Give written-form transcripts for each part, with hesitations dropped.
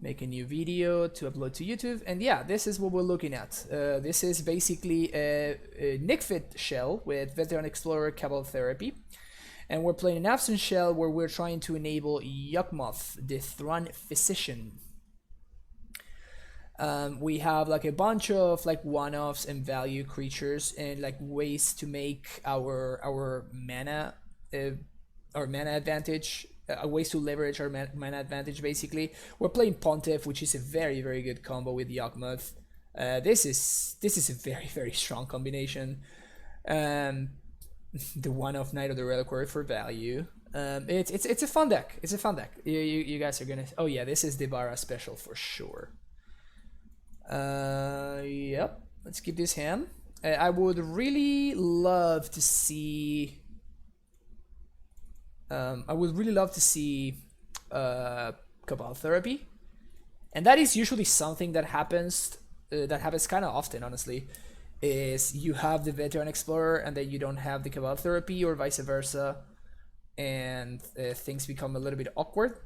make a new video to upload to YouTube. And yeah, this is what we're looking at. This is basically a Nic Fit shell with Veteran Explorer Cabal Therapy. And we're playing an absent shell where we're trying to enable Yawgmoth, the Thran Physician. We have like a bunch of like one-offs and value creatures and like ways to make our mana advantage, ways to leverage our mana advantage. Basically, we're playing Pontiff, which is a very good combo with Yawgmoth. This is a very strong combination. The one-off Knight of the Reliquary for value. It's a fun deck. It's a fun deck. You guys are gonna. Oh yeah, this is the Bahra special for sure. Yep. Let's keep this hand. I would really love to see. Cabal Therapy, and that is usually something that happens. That happens kind of often, honestly. Is you have the Veteran Explorer and then you don't have the Cabal Therapy, or vice versa, and things become a little bit awkward.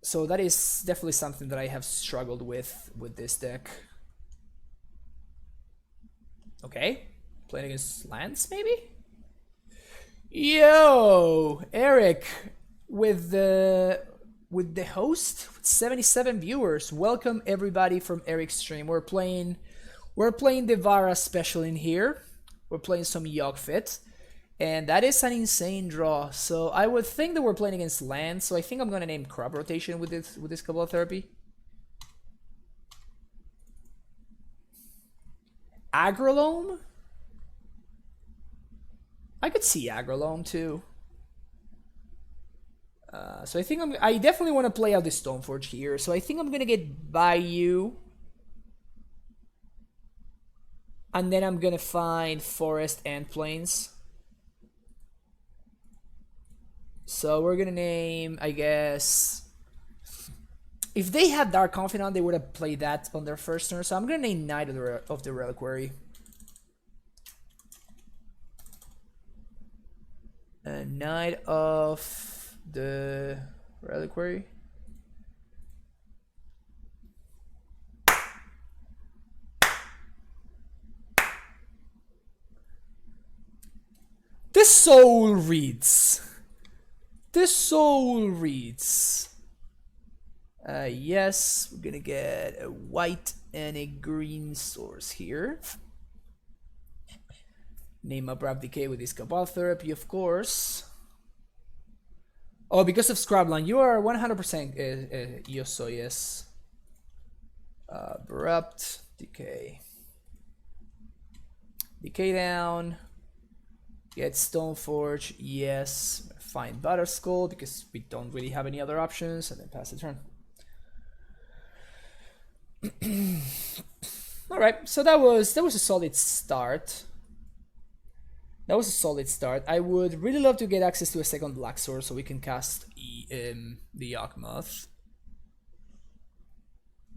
So that is definitely something that I have struggled with this deck. Okay, playing against lands maybe? Yo, Eric with the host with 77 viewers. Welcome everybody from Eric's stream. We're playing the Bahra special in here. We're playing some Yawg Fit. And that is an insane draw. So I would think that we're playing against land. So I think I'm gonna name Crop Rotation with this Cabal Therapy. Loam? I could see Loam too. So I think I definitely want to play out the Stoneforge here. So I think I'm gonna get Bayou. And then I'm gonna find Forest and Plains. So we're gonna name, I guess, if they had Dark Confidant, they would have played that on their first turn. So I'm gonna name Knight of the Reliquary. Knight of the Reliquary. The soul reads. The soul reads. Yes, we're gonna get a white and a green source here. Name Abrupt Decay with this Cabal Therapy, of course. Oh, because of Scrubland, you are 100% Yoso, yes. Abrupt Decay. Decay down. Get Stoneforge, yes. Find Butterskull because we don't really have any other options, and then pass the turn. All right, so that was a solid start. That was a solid start. I would really love to get access to a second black source so we can cast the Yawgmoth.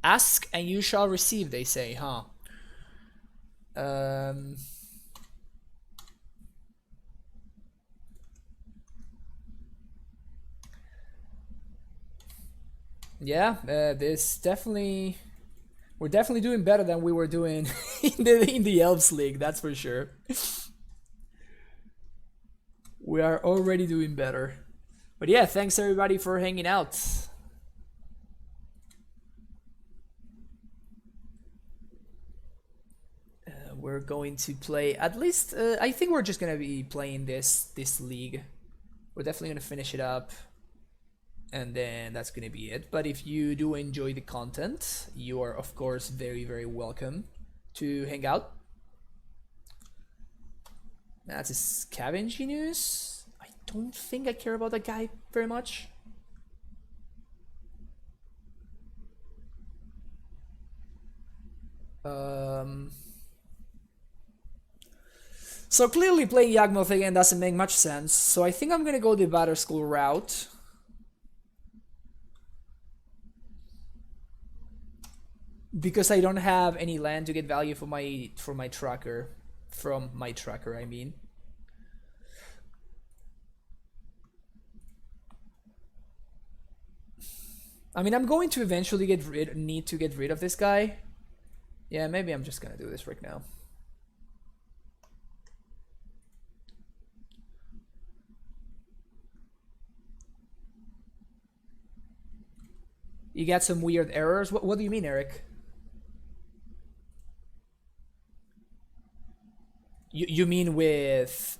Ask and you shall receive, they say, huh? Yeah, this definitely, we're definitely doing better than we were doing in the Elves League, that's for sure. We are already doing better. But yeah, thanks everybody for hanging out. We're going to play, at least, I think we're just gonna be playing this league. We're definitely gonna finish it up. And then that's gonna be it. But if you do enjoy the content, you are of course very welcome to hang out. That's a Scavenging News. I don't think I care about that guy very much. So clearly playing Yawgmoth again doesn't make much sense. So I think I'm gonna go the Butterskull route. Because I don't have any land to get value for my tracker. From my tracker, I mean. I mean, I'm going to eventually need to get rid of this guy. Yeah, maybe I'm just gonna do this right now. You got some weird errors. What do you mean, Eric? You mean with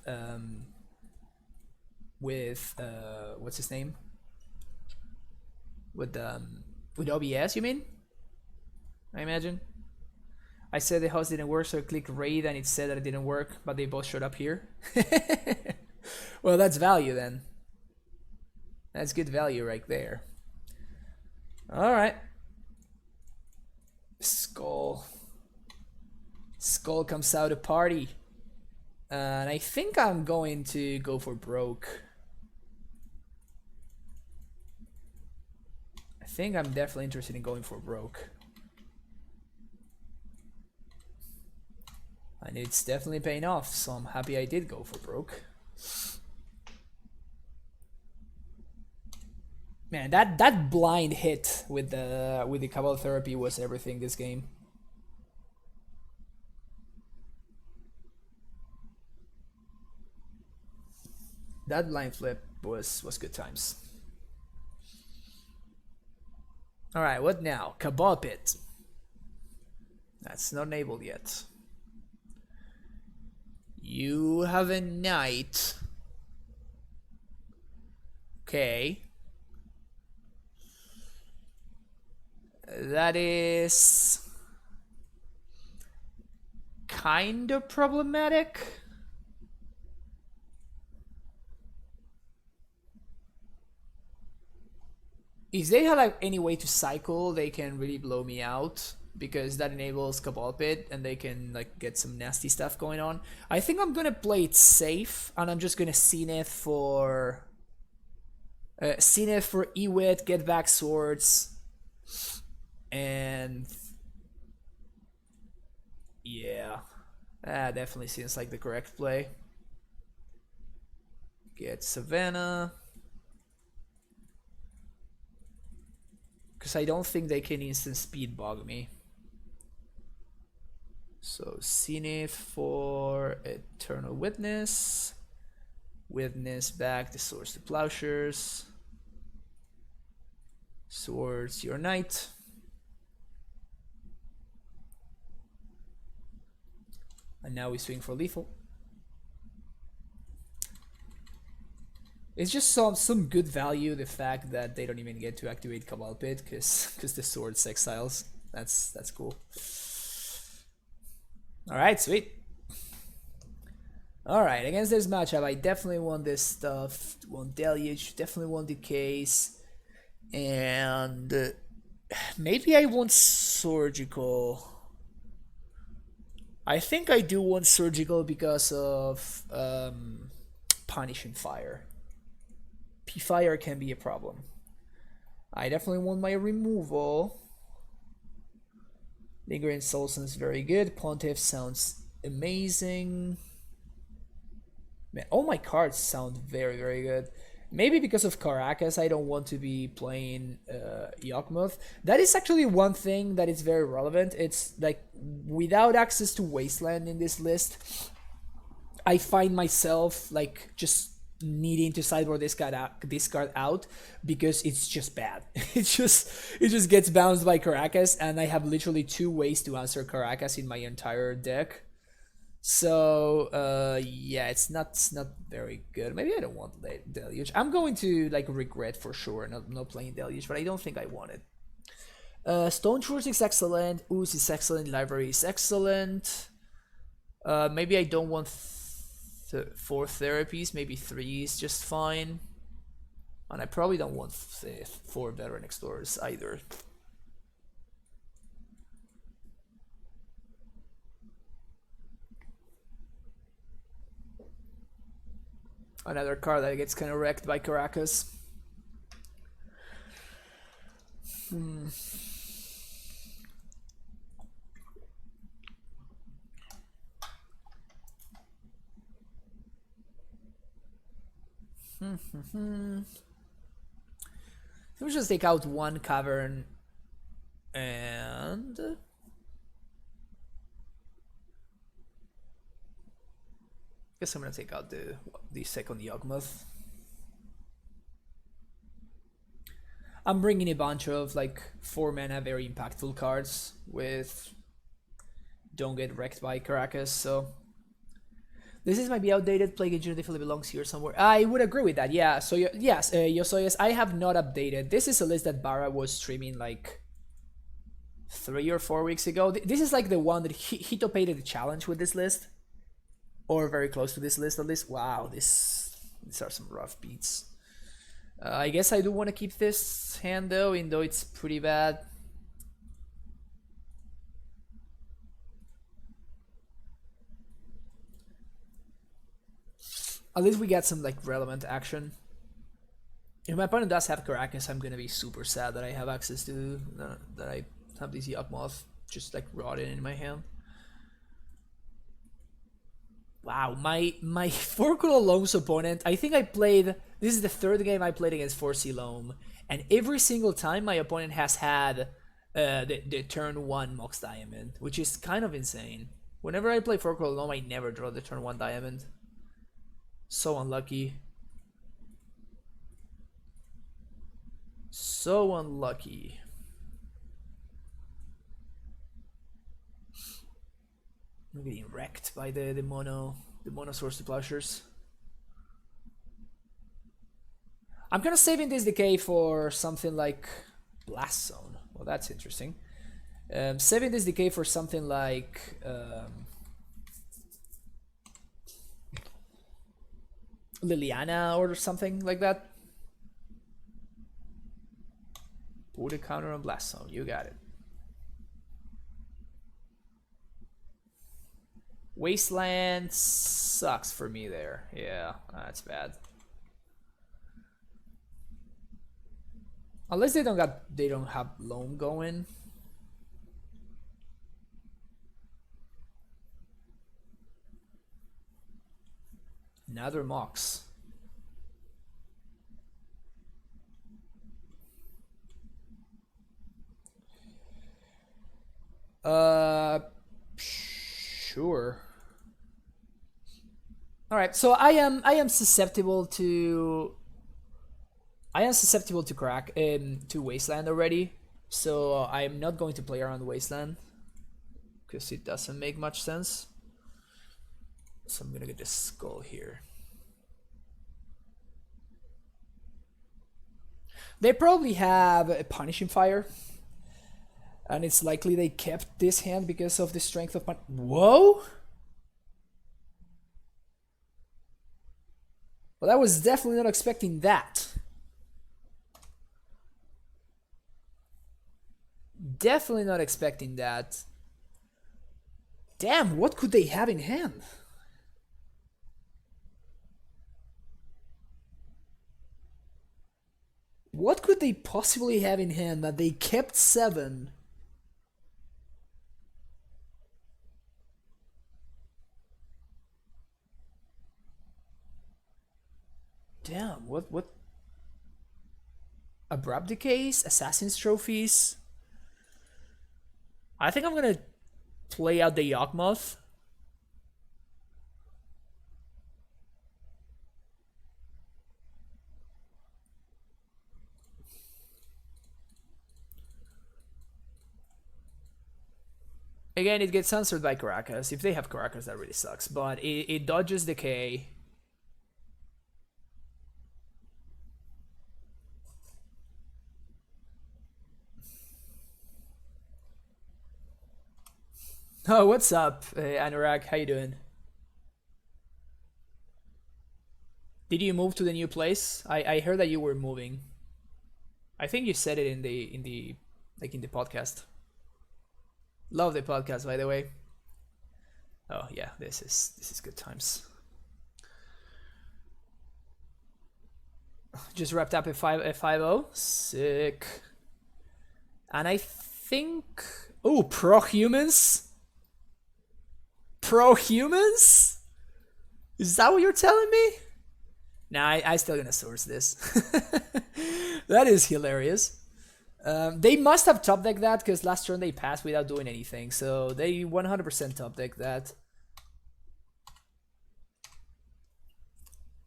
what's his name? With OBS, you mean? I imagine. I said the host didn't work, so I clicked raid and it said that it didn't work, but they both showed up here. Well, that's value then. That's good value right there. Alright. Skull. Skull comes out to party. And I think I'm going to go for broke. I think I'm definitely interested in going for broke. And it's definitely paying off, so I'm happy I did go for broke. Man, that blind hit with the Cabal Therapy was everything this game. That blind flip was good times. Alright, what now? Cabal Pit. That's not enabled yet. You have a knight. Okay. That is kind of problematic. If they have like any way to cycle, they can really blow me out, because that enables Cabal Pit and they can like get some nasty stuff going on. I think I'm gonna play it safe and I'm just gonna Zenith for Ewit, get back swords, and yeah, that definitely seems like the correct play. Get Savannah. Because I don't think they can instant speed bug me. So Zenith for Eternal Witness. Witness back the swords to plowshares. Swords your knight. And now we swing for lethal. It's just some good value, the fact that they don't even get to activate Cabal Pit because the swords exiles. That's cool. Alright, sweet. Alright, against this matchup, I definitely want this stuff. Want Deluge, definitely want Decays. And maybe I want Surgical. I think I do want Surgical because of Punishing Fire. P-Fire can be a problem. I definitely want my removal. Lingering Soul sounds very good. Pontiff sounds amazing. Man, all my cards sound very, very good. Maybe because of Caracas, I don't want to be playing Yawgmoth. That is actually one thing that is very relevant. It's like, without access to Wasteland in this list, I find myself like just needing to sideboard this card out because it's just bad. it just gets bounced by Caracas, and I have literally 2 ways to answer Caracas in my entire deck. So yeah, it's not very good. Maybe I don't want Deluge. I'm going to like regret for sure not playing Deluge, but I don't think I want it. Stone Shores is excellent. Ooze is excellent. Library is excellent. Maybe I don't want 4 therapies. Maybe 3 is just fine. And I probably don't want 4 Veteran Explorers either. Another card that gets kind of wrecked by Caracas. Let me just take out one cavern and guess I'm gonna take out the second Yawgmoth. I'm bringing a bunch of like 4 mana very impactful cards with don't get wrecked by Caracas, so this is might be outdated. Plague Agent definitely belongs here somewhere. I would agree with that, yeah. So yes, Yosoyas, I have not updated. This is a list that Bahra was streaming like 3 or 4 weeks ago. This is like the one that he topated the challenge with this list. Or very close to this list at least. Wow, these are some rough beats. I guess I do want to keep this hand though, even though it's pretty bad. At least we get some like relevant action. If my opponent does have Caracas, I'm gonna be super sad that I have access to that I have this Yawgmoth just like rotting in my hand. Wow, my 4-color Loam's opponent, I think I played, this is the 3rd game I played against 4C Loam, and every single time my opponent has had the turn 1 Mox Diamond, which is kind of insane. Whenever I play 4-color Loam, I never draw the turn 1 Diamond. So unlucky. So unlucky. I'm getting wrecked by the mono source to plowshares. I'm kind of saving this decay for something like Blast Zone. Well, that's interesting. Saving this decay for something like Liliana or something like that. Put a counter on Blast Zone. You got it. Wasteland sucks for me there. Yeah, that's bad. Unless they don't have Loam going. Another Mox. Sure. All right, so I am susceptible to crack to Wasteland already, so I am not going to play around Wasteland because it doesn't make much sense. So I'm gonna get this skull here. They probably have a Punishing Fire, and it's likely they kept this hand because of the strength of Whoa! Well, I was definitely not expecting that. Definitely not expecting that. Damn, what could they have in hand? What could they possibly have in hand that they kept 7? Damn, what? Abrupt Decays? Assassin's Trophies? I think I'm gonna play out the Yawgmoth. Again, it gets answered by Caracas. If they have Caracas, that really sucks. But it dodges Decay. Oh, what's up, Anurag? How you doing? Did you move to the new place? I heard that you were moving. I think you said it in the podcast. Love the podcast, by the way. Oh yeah, this is good times. Just wrapped up a 5-0. Sick. And I think, oh, Pro-Humans? Pro-Humans? Is that what you're telling me? Nah, I still gonna source this. That is hilarious. They must have top decked that because last turn they passed without doing anything, so they 100% top decked that.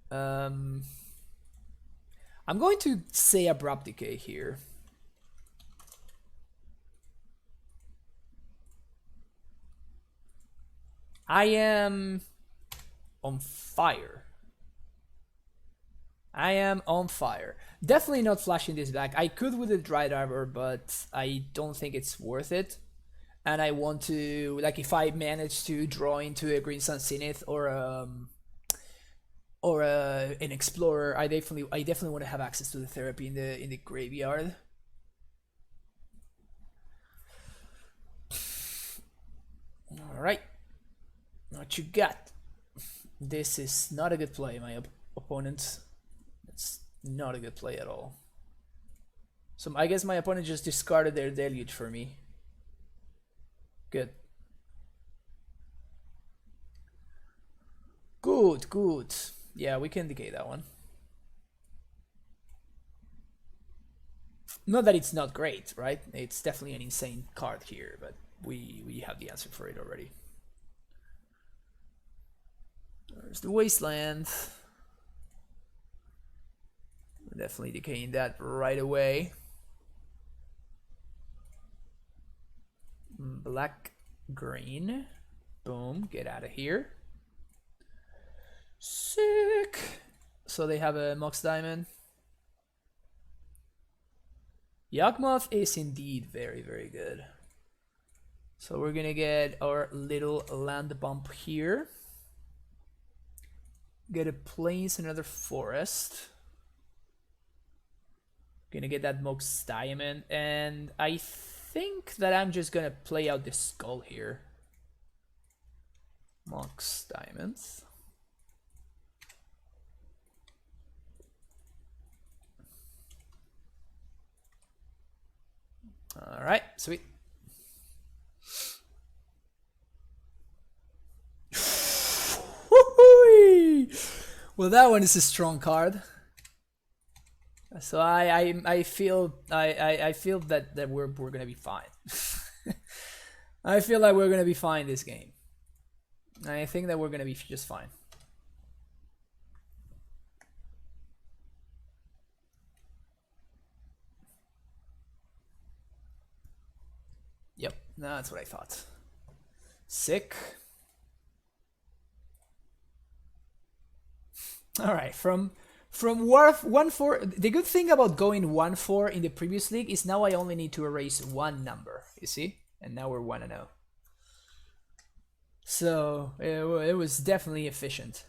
I'm going to say Abrupt Decay here. I am on fire. I am on fire. Definitely not flashing this back. I could with the Dry Diver, but I don't think it's worth it. And I want to, like, if I manage to draw into a Green Sun Zenith or an Explorer, I definitely want to have access to the therapy in the graveyard. All right, what you got? This is not a good play, my opponent. It's not a good play at all. So I guess my opponent just discarded their Deluge for me. Good. Good, good. Yeah, we can decay that one. Not that it's not great, right? It's definitely an insane card here, but we have the answer for it already. There's the Wasteland. We're definitely decaying that right away. Black, green. Boom, get out of here. Sick. So they have a Mox Diamond. Yawgmoth is indeed very, very good. So we're gonna get our little land bump here. Get a Plains, another Forest. Gonna get that Mox Diamond, and I think that I'm just gonna play out the Skull here. Mox Diamonds. All right, sweet. Well, that one is a strong card. So I feel that we're gonna be fine. I feel like we're gonna be fine this game. I think that we're gonna be just fine. Yep, that's what I thought. Sick. All right, from 1-4. The good thing about going 1-4 in the previous league is now I only need to erase one number. You see, and now we're 1-0. So it was definitely efficient.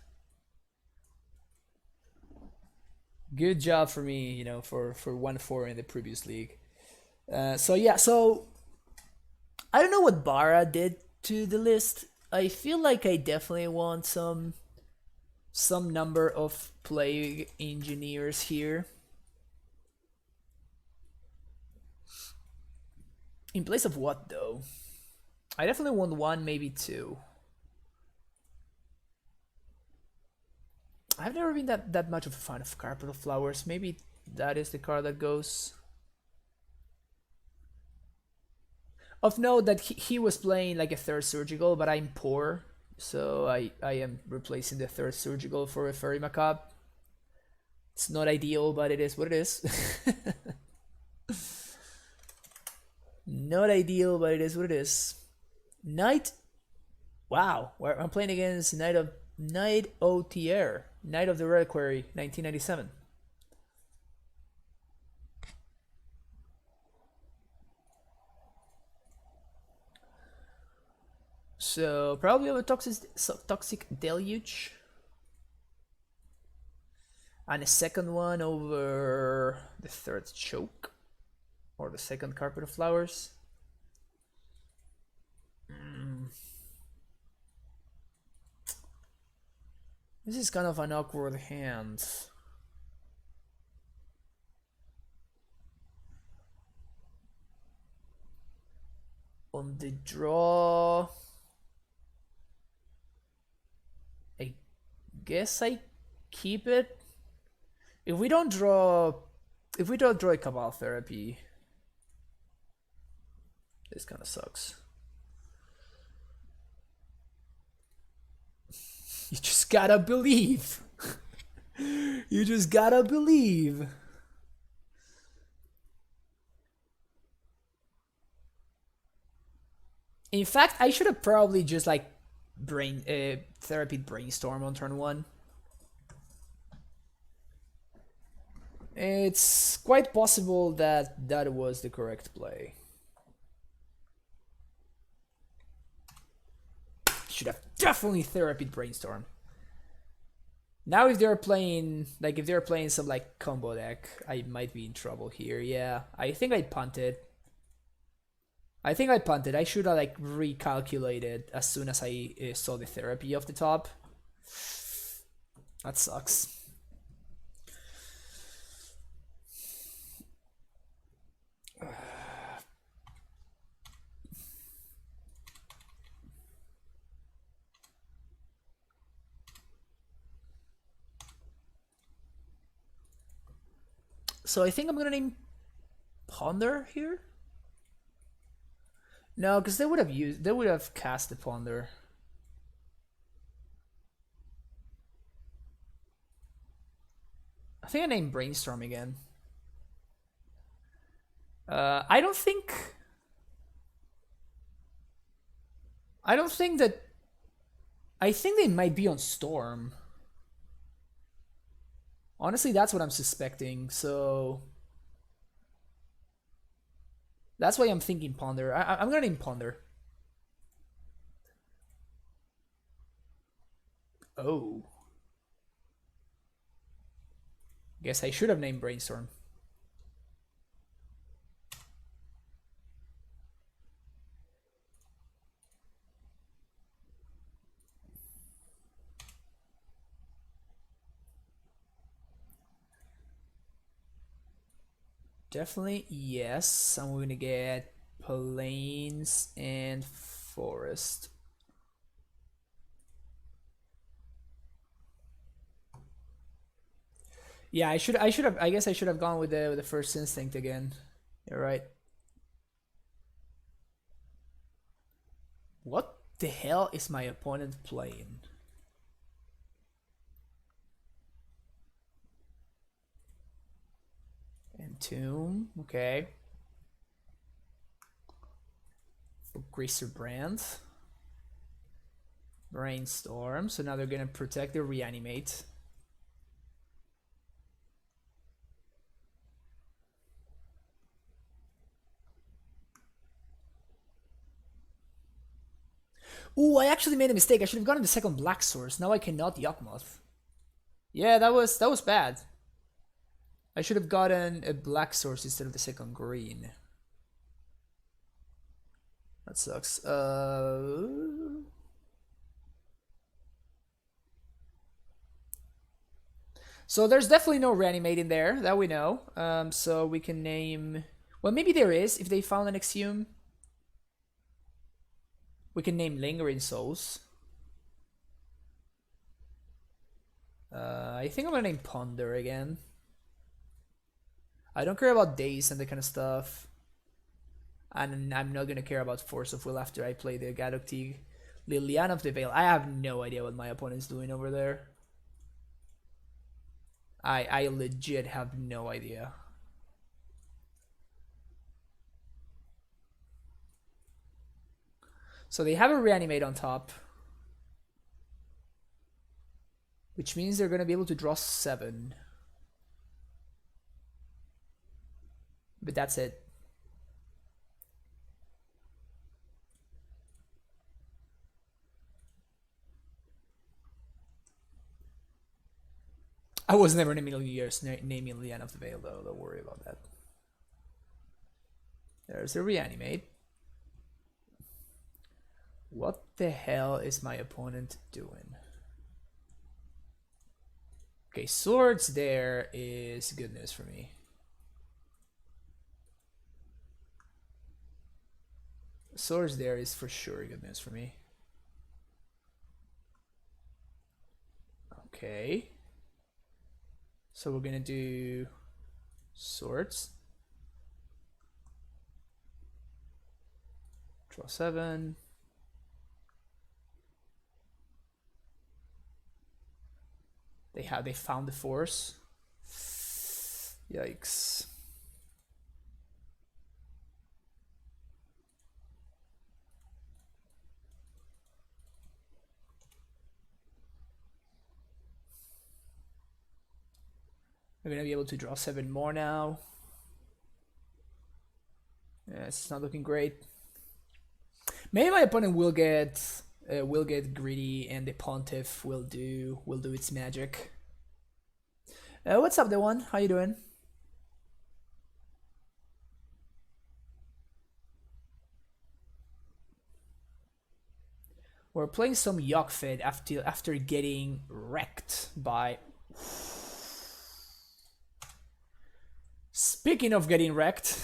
Good job for me, you know, for 1-4 in the previous league. So yeah, so I don't know what Bahra did to the list. I feel like I definitely want some number of Plague Engineers here. In place of what, though? I definitely want one, maybe two. I've never been that much of a fan of Carpet of Flowers. Maybe that is the card that goes. Of note that he was playing like a third Surgical, but I'm poor, so I am replacing the third Surgical for a Fairy Macabre. It's not ideal, but it is what it is. Not ideal, but it is what it is. Knight. Wow, I'm playing against Knight OTR, Knight of the Reliquary, 1997. So probably have a toxic deluge, and a second one over the third choke, or the second Carpet of Flowers. This is kind of an awkward hand. On the draw, I guess I keep it. If we don't draw if we don't draw a Cabal Therapy, this kind of sucks. You just gotta believe. You just gotta believe. In fact, I should have probably just like therapy brainstorm on turn 1. It's quite possible that that was the correct play. Should have definitely therapy brainstorm. Now if they're playing some like combo deck, I might be in trouble here. Yeah, I think I punted. I should have like recalculated as soon as I saw the therapy off the top. That sucks. So I think I'm gonna name Ponder here. No, because they would have cast the Ponder. I think I named Brainstorm again. I don't think that. I think they might be on Storm. Honestly, that's what I'm suspecting, so that's why I'm thinking Ponder. I'm gonna name Ponder. Oh. Guess I should have named Brainstorm. Definitely yes. I'm gonna get Plains and Forest. Yeah, I guess I should have gone with the First Instinct again. You're right. What the hell is my opponent playing? Entomb, okay. For Greaser Brand. Brainstorm, so now they're gonna protect the Reanimate. Ooh, I actually made a mistake. I should have gotten the second black source. Now I cannot Yawgmoth. Yeah, that was bad. I should have gotten a black source instead of the second green. That sucks. So there's definitely no Reanimating there, that we know. So we can name... Well, maybe there is, if they found an Exhume. We can name Lingering Souls. I think I'm gonna name Ponder again. I don't care about Daze and that kind of stuff. And I'm not gonna care about Force of Will after I play the Gadok Liliana of the Veil. I have no idea what my opponent's doing over there. I legit have no idea. So they have a Reanimate on top, which means they're going to be able to draw 7. But that's it. I was never in a million years naming Liana of the Veil, though. Don't worry about that. There's a Reanimate. What the hell is my opponent doing? Okay, Swords there is good news for me. Swords there is for sure good news for me. Okay. So we're gonna do Swords. Draw 7. They found the force. Yikes. We're gonna be able to draw 7 more now. Yeah, it's not looking great. Maybe my opponent will get greedy, and the Pontiff will do its magic. What's up, the one? How you doing? We're playing some Yawg Fit after getting wrecked by. Speaking of getting wrecked.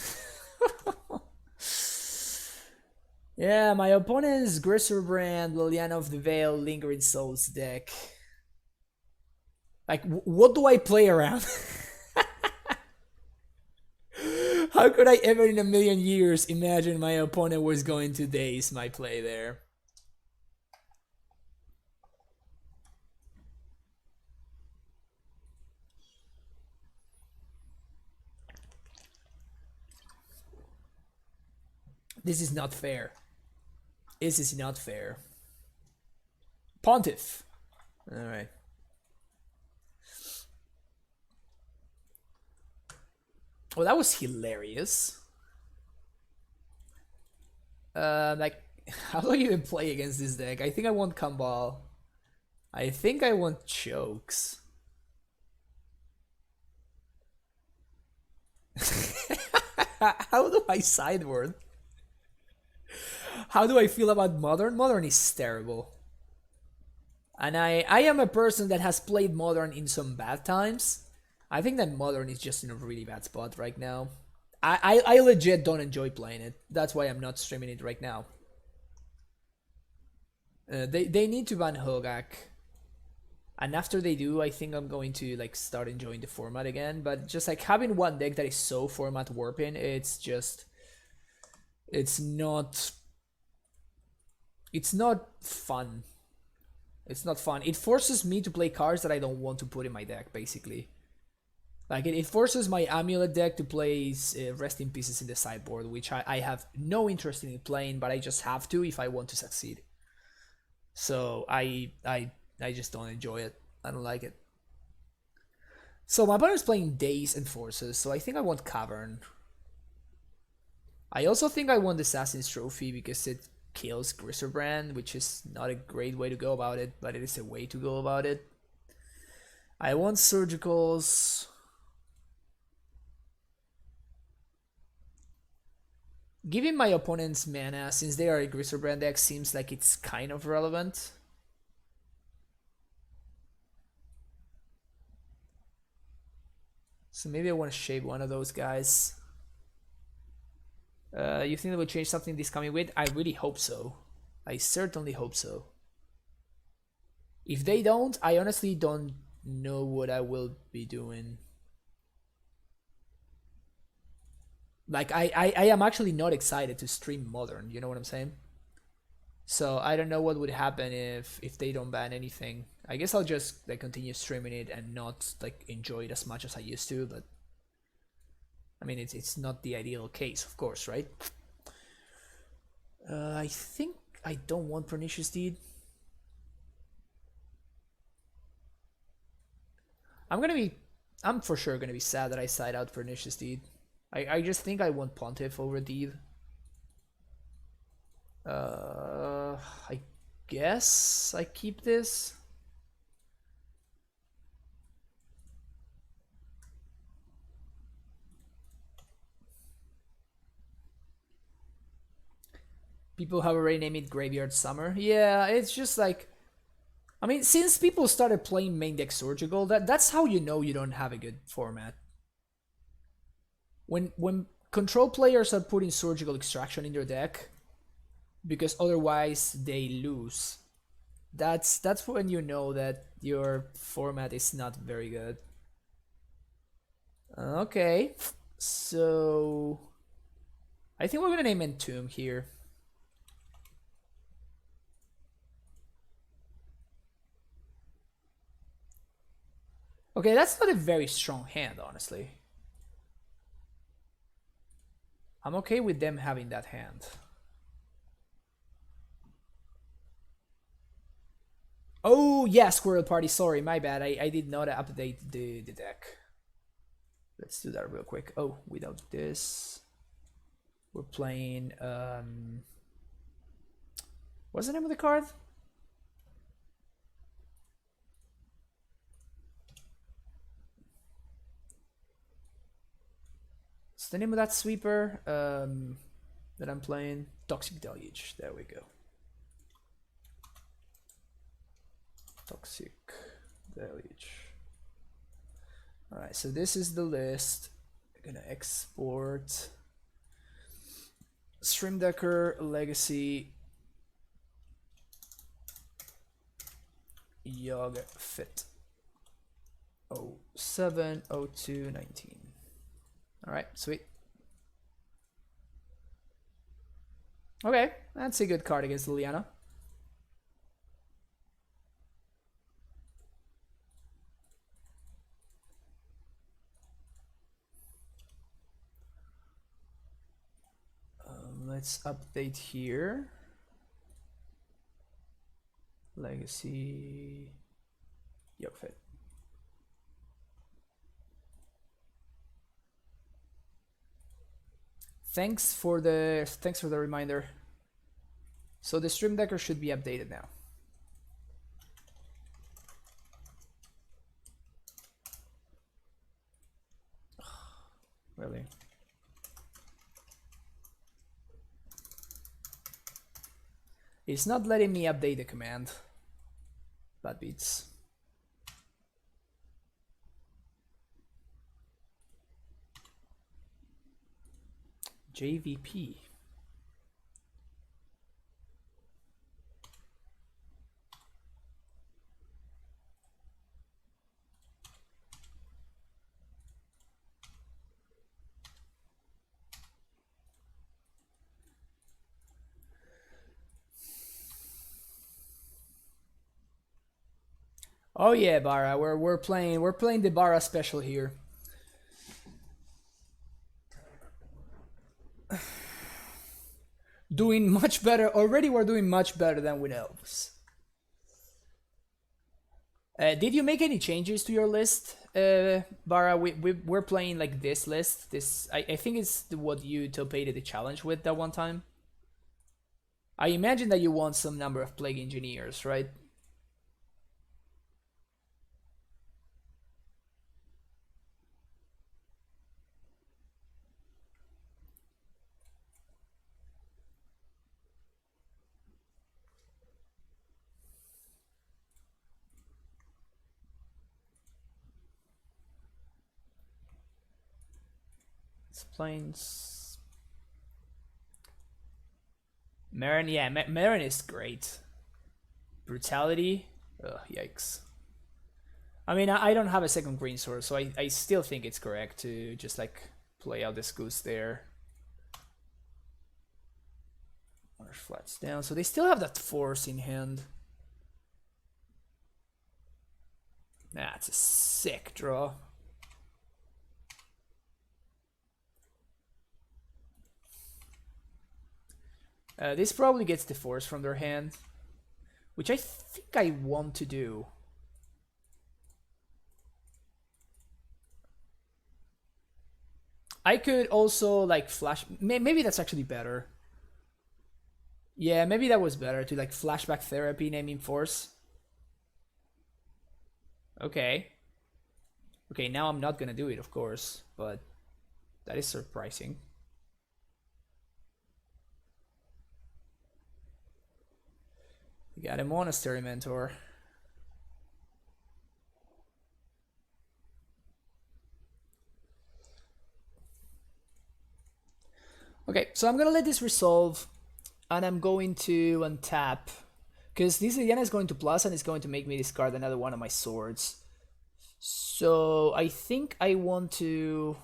Yeah, my opponent's Griselbrand, Liliana of the Veil, Lingering Souls deck. Like, what do I play around? How could I ever in a million years imagine my opponent was going to daze my play there? This is not fair. This is not fair. Pontiff. Alright. Well, that was hilarious. Like, how do I even play against this deck? I think I want Kambal. I think I want Chokes. How do I sideboard? How do I feel about Modern? Modern is terrible. And I am a person that has played Modern in some bad times. I think that Modern is just in a really bad spot right now. I legit don't enjoy playing it. That's why I'm not streaming it right now. They need to ban Hogak. And after they do, I think I'm going to like start enjoying the format again. But just like having one deck that is so format warping, it's not fun. It's not fun. It forces me to play cards that I don't want to put in my deck, basically. Like, it forces my Amulet deck to play Rest in Pieces in the sideboard, which I have no interest in playing, but I just have to if I want to succeed. So I just don't enjoy it. I don't like it. So my opponent is playing Daze and Forces, so I think I want Cavern. I also think I want Assassin's Trophy because it kills Griselbrand, which is not a great way to go about it, but it is a way to go about it. I want Surgicals. Giving my opponents mana, since they are a Griselbrand deck, seems like it's kind of relevant. So maybe I want to shave one of those guys. You think they will change something this coming week? I really hope so. I certainly hope so. If they don't, I honestly don't know what I will be doing. Like, I am actually not excited to stream Modern, you know what I'm saying? So I don't know what would happen if they don't ban anything. I guess I'll just like continue streaming it and not like enjoy it as much as I used to, but I mean it's not the ideal case, of course, right? I think I don't want Pernicious Deed. I'm for sure gonna be sad that I side out Pernicious Deed. I just think I want Pontiff over Deed. I guess I keep this. People have already named it Graveyard Summer. Yeah, it's just like, I mean, since people started playing main deck Surgical, that's how you know you don't have a good format. When control players are putting Surgical Extraction in their deck, because otherwise they lose. That's when you know that your format is not very good. Okay, so I think we're gonna name Entomb here. Okay, that's not a very strong hand, honestly. I'm okay with them having that hand. Oh, yeah, Squirrel Party. Sorry, my bad. I did not update the deck. Let's do that real quick. Oh, without this, we're playing. What's the name of the card? What's the name of that sweeper that I'm playing? Toxic Deluge. There we go. Toxic Deluge. Alright, so this is the list. I'm gonna export Stream Decker, Legacy, Yawg Fit. 07, 02, 19. Alright, sweet. Okay, that's a good card against Liliana. Let's update here. Legacy, Yawg Fit. Thanks for the reminder. So the Stream Decker should be updated now. Really? It's not letting me update the command. Bad beats. JVP. Oh yeah, Bahra, we're playing the Bahra special here. Doing much better already. We're doing much better than with elves. Did you make any changes to your list, Bahra? We're playing like this list. This I think it's what you topated the challenge with that one time. I imagine that you want some number of plague engineers, right? Plains. Marin, yeah, Marin is great. Brutality, ugh, yikes. I mean, I don't have a second green source, so I still think it's correct to just like play out this goose there. Marsh flats down, so they still have that force in hand. That's a sick draw. This probably gets the force from their hand, which I think I want to do. I could also like flash. Maybe that's actually better. Yeah, maybe that was better to like flashback therapy naming force. Okay. Okay, now I'm not gonna do it, of course, but that is surprising. We got a monastery mentor. Okay, so I'm gonna let this resolve, and I'm going to untap, because this Liliana is going to plus, and it's going to make me discard another one of my swords. So I think I want to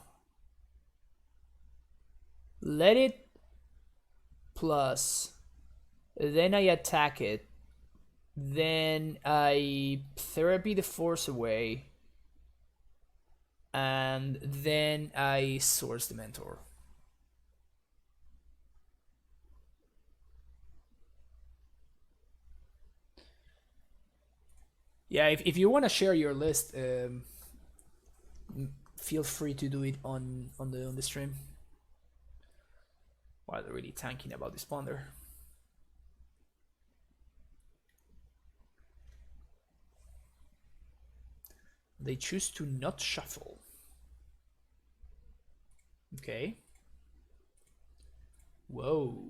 let it plus, then I attack it, then I therapy the force away, and then I source the mentor. Yeah, if you want to share your list, feel free to do it on the stream. While they're really tanking about this ponder. They choose to not shuffle. Okay. Whoa.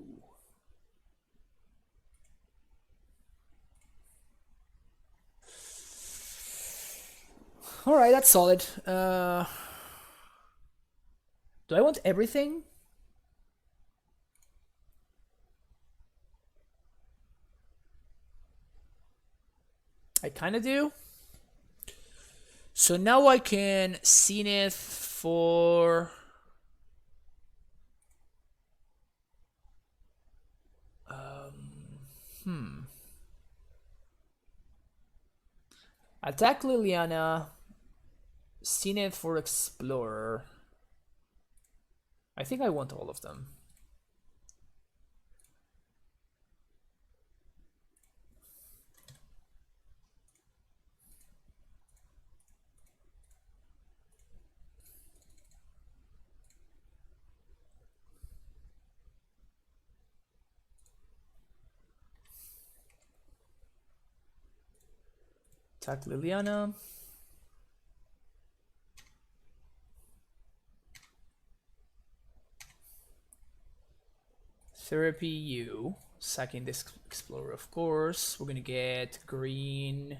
All right, that's solid. Do I want everything? I kind of do. So now I can Zenith for... Attack Liliana, Zenith for Explorer. I think I want all of them. Attack Liliana. Therapy you. Sacking this Explorer, of course. We're gonna get green.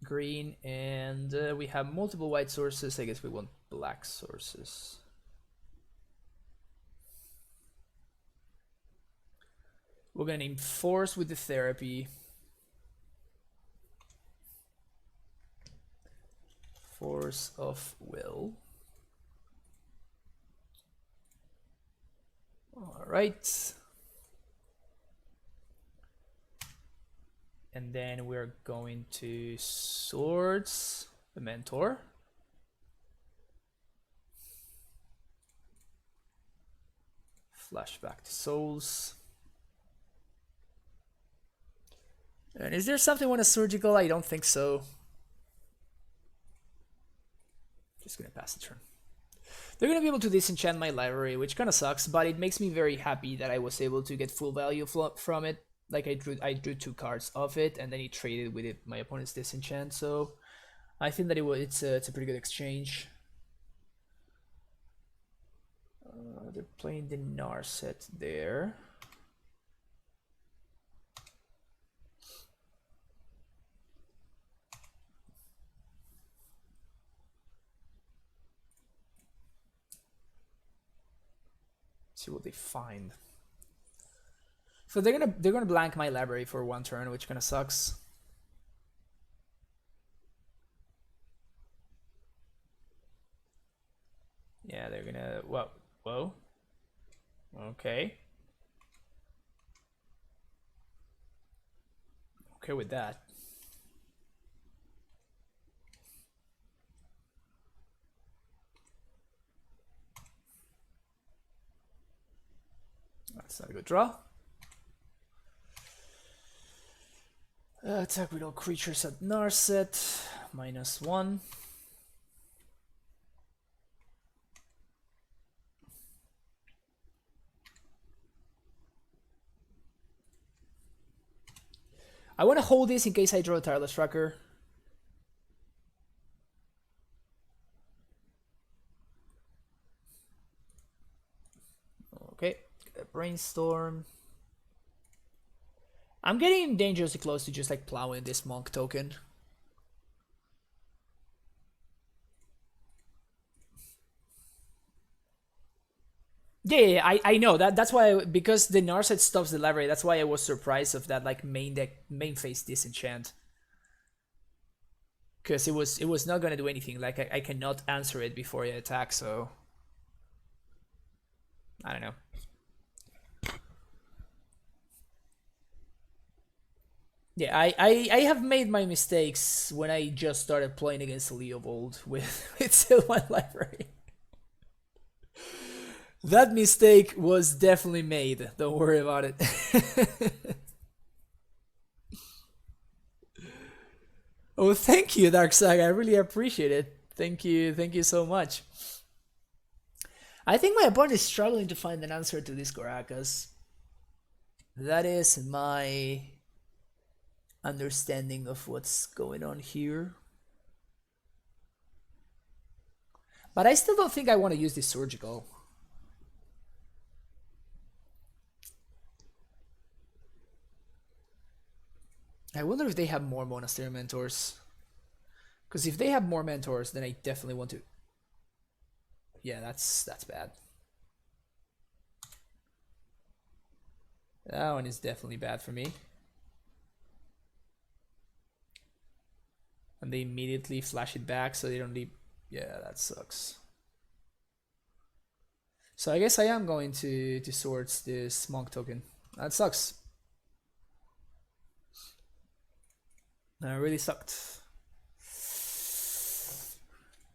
Green, and we have multiple white sources. I guess we want black sources. We're gonna enforce with the therapy. Force of will. All right. And then we're going to swords the mentor. Flashback to souls. And is there something on a surgical? I don't think so. Just gonna pass the turn. They're gonna be able to disenchant my library, which kind of sucks, but it makes me very happy that I was able to get full value from it. Like I drew 2 cards of it, and then he traded with it my opponent's disenchant. So I think that it's a pretty good exchange. They're playing the Narset there. See what they find. So they're gonna blank my library for 1 turn, which kind of sucks. Yeah, they're gonna whoa. Okay. Okay with that. That's not a good draw. Attack with all creatures at Narset, -1. I want to hold this in case I draw a Tireless Tracker. Okay, Brainstorm. I'm getting dangerously close to just like plowing this monk token. Yeah, I know that's why because the Narset stops the library. That's why I was surprised of that like main phase disenchant. because it was not gonna do anything. Like I cannot answer it before I attack, so I don't know. Yeah, I have made my mistakes when I just started playing against Leovold with still my library. That mistake was definitely made. Don't worry about it. Oh, thank you, Darkside. I really appreciate it. Thank you so much. I think my opponent is struggling to find an answer to this Caracas. That is my understanding of what's going on here. But I still don't think I want to use this surgical. I wonder if they have more monastery mentors. Because if they have more mentors, then I definitely want to. Yeah, that's bad. That one is definitely bad for me. And they immediately flash it back, so they don't leave. Yeah, that sucks. So I guess I am going to swords this monk token. That sucks. That really sucked.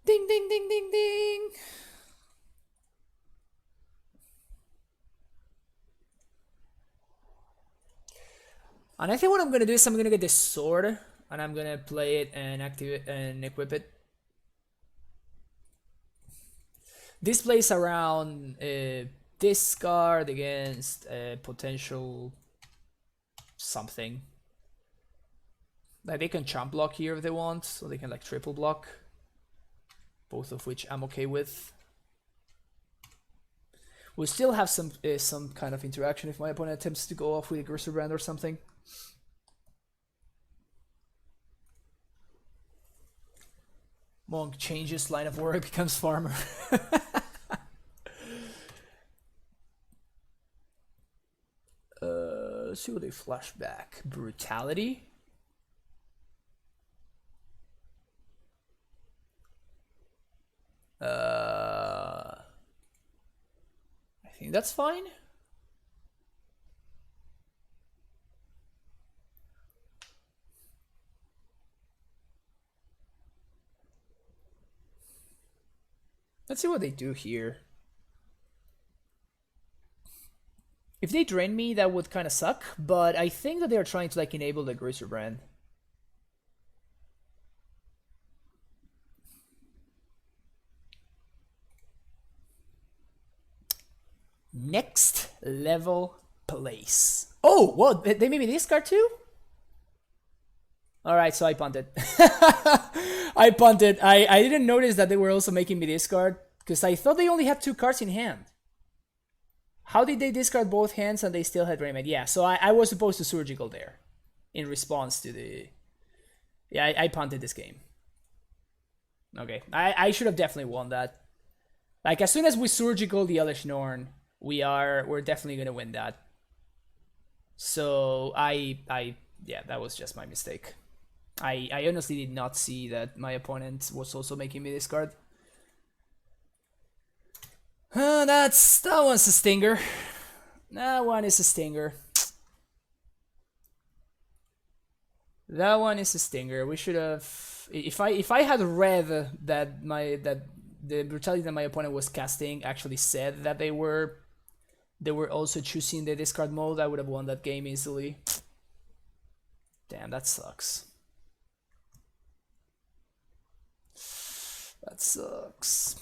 Ding ding ding ding ding. And I think what I'm gonna do is I'm gonna get this sword and I'm gonna play it and activate and equip it. This plays around discard against potential something. Like they can chump block here if they want, so they can like triple block. Both of which I'm okay with. We'll still have some kind of interaction if my opponent attempts to go off with a Grisser Brand or something. Monk changes line of work, becomes farmer. Let's see what they flash back. Brutality. I think that's fine. Let's see what they do here. If they drain me, that would kind of suck, but I think that they're trying to like enable the Grisser Brand. Next level place. Oh, what? They made me discard too? Alright, so I punted. I punted. I didn't notice that they were also making me discard, because I thought they only had 2 cards in hand. How did they discard both hands and they still had Reanimator? Yeah, so I was supposed to surgical there in response to the... Yeah, I punted this game. Okay, I should have definitely won that. Like, as soon as we surgical the Elish Norn, we're definitely gonna win that. So yeah, that was just my mistake. I honestly did not see that my opponent was also making me discard. That one's a stinger. That one is a stinger. That one is a stinger. We should have. If I had read that the brutality that my opponent was casting actually said that they were also choosing the discard mode, I would have won that game easily. Damn, that sucks. That sucks.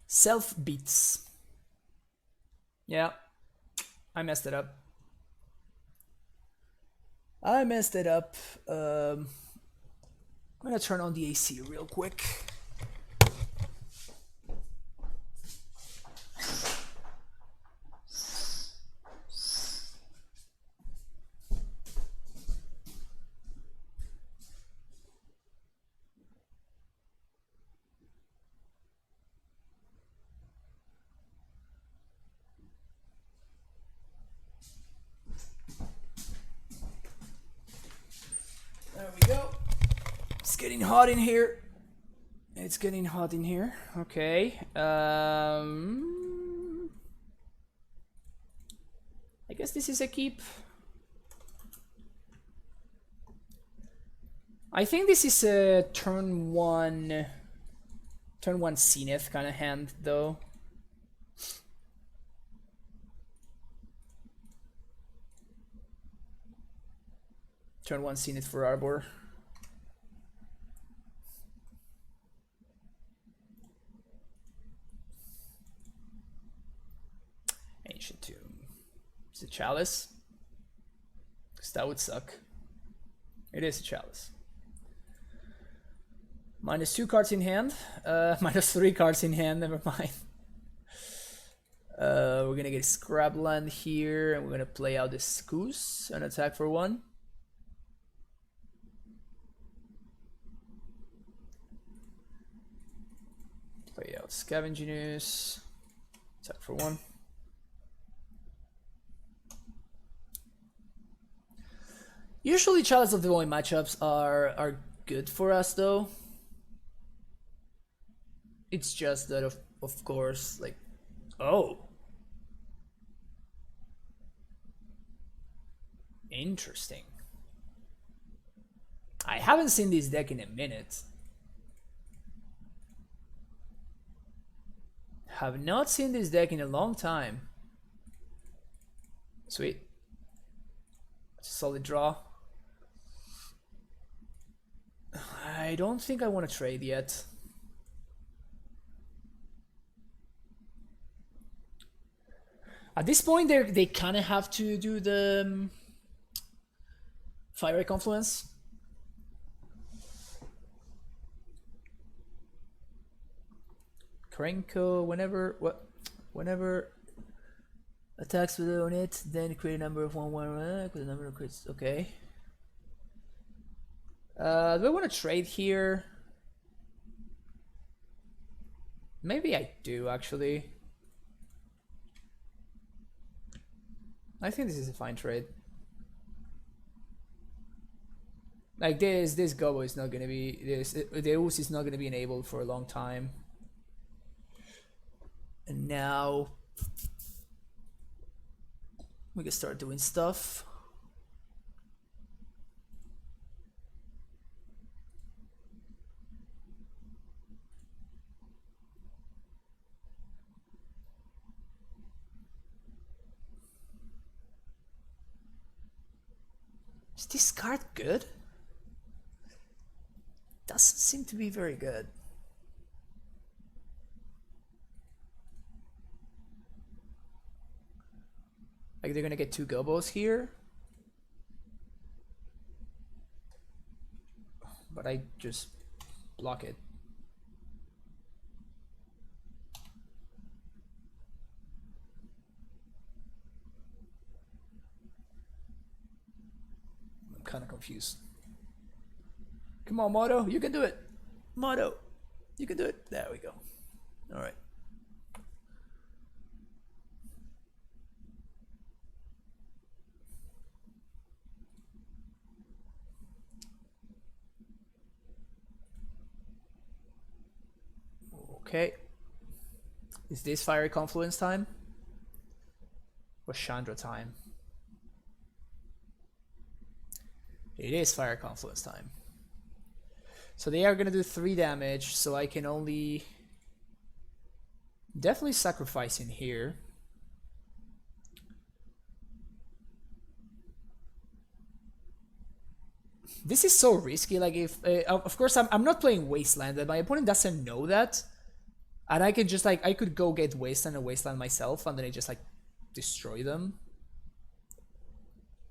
Self beats. Yeah, I messed it up. I'm gonna turn on the AC real quick. getting hot in here. It's getting hot in here. Okay. I guess this is a keep. I think this is a turn one Zenith kind of hand, though. Turn one Zenith for Arbor. Ancient Tomb. Is it Chalice? Because that would suck. It is a Chalice. Minus 2 cards in hand. Minus 3 cards in hand, never mind. We're gonna get Scrabland here, and we're gonna play out this Goose and attack for 1. Play out Scavenginous. Attack for 1. Usually Chalice of the Void matchups are good for us, though. It's just that of course, like, oh, interesting. I haven't seen this deck in a minute. Have not seen this deck in a long time. Sweet. Solid draw. I don't think I want to trade yet. At this point, they kind of have to do the Fiery Confluence. Krenko, whenever attacks with on it, then create a number of 1/1 with a number of crits. Okay. Do I want to trade here? Maybe I do, actually. I think this is a fine trade. Like this Gobo is not gonna be the Ooze is not gonna be enabled for a long time. And now we can start doing stuff. Is this card good? Doesn't seem to be very good. Like they're gonna get 2 Gobos here. But I just block it. I'm kind of confused. Come on, Moto, you can do it. Moto, you can do it. There we go. All right. Okay. Is this Fiery Confluence time? Or Chandra time? It is Fire Confluence time. So they are gonna do 3 damage, so I can only definitely sacrifice in here. This is so risky. Like if of course I'm not playing Wasteland, and my opponent doesn't know that, and I can just like I could go get Wasteland and Wasteland myself, and then I just like destroy them.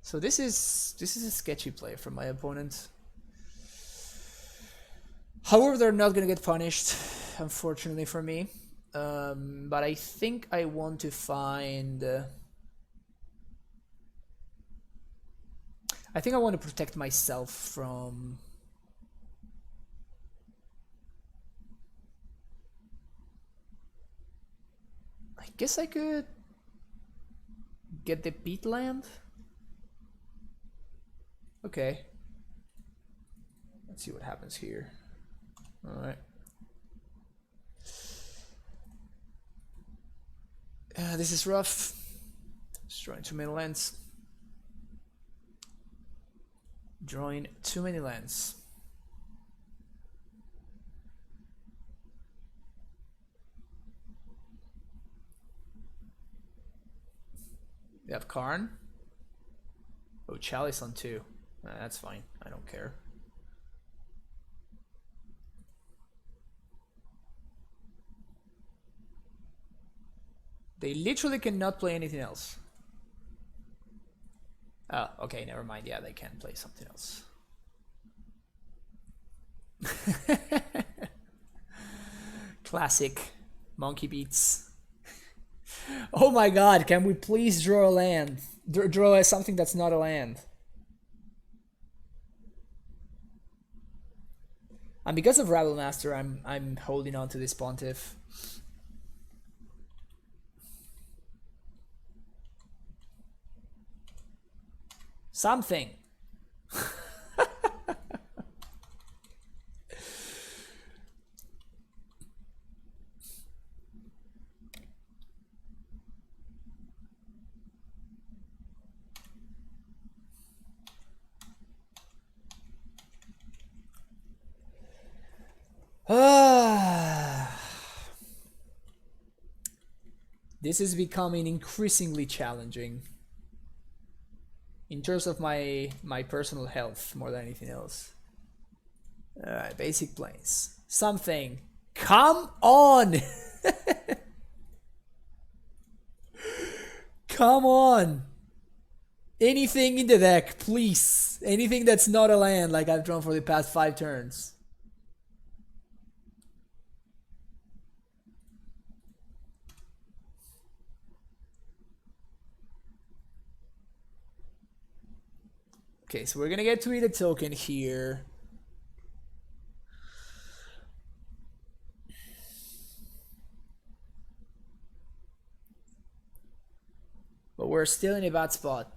So this is a sketchy play from my opponent. However, they're not gonna get punished, unfortunately for me. But I think I want to find. I think I want to protect myself from. I guess I could get the peatland. Okay. Let's see what happens here. All right. This is rough. Destroying too many lands. Drawing too many lands. We have Karn. Oh, Chalice on 2. That's fine. I don't care. They literally cannot play anything else. Oh, okay, never mind. Yeah, they can play something else. Classic monkey beats. Oh my god, can we please draw a land? Draw something that's not a land. And because of Rabble Master, I'm holding on to this Pontiff. Something. This is becoming increasingly challenging in terms of my personal health more than anything else. Alright, basic planes. Something. Come on! Come on! Anything in the deck, please. Anything that's not a land like I've drawn for the past 5 turns. Okay, so we're gonna get to eat a token here. But we're still in a bad spot.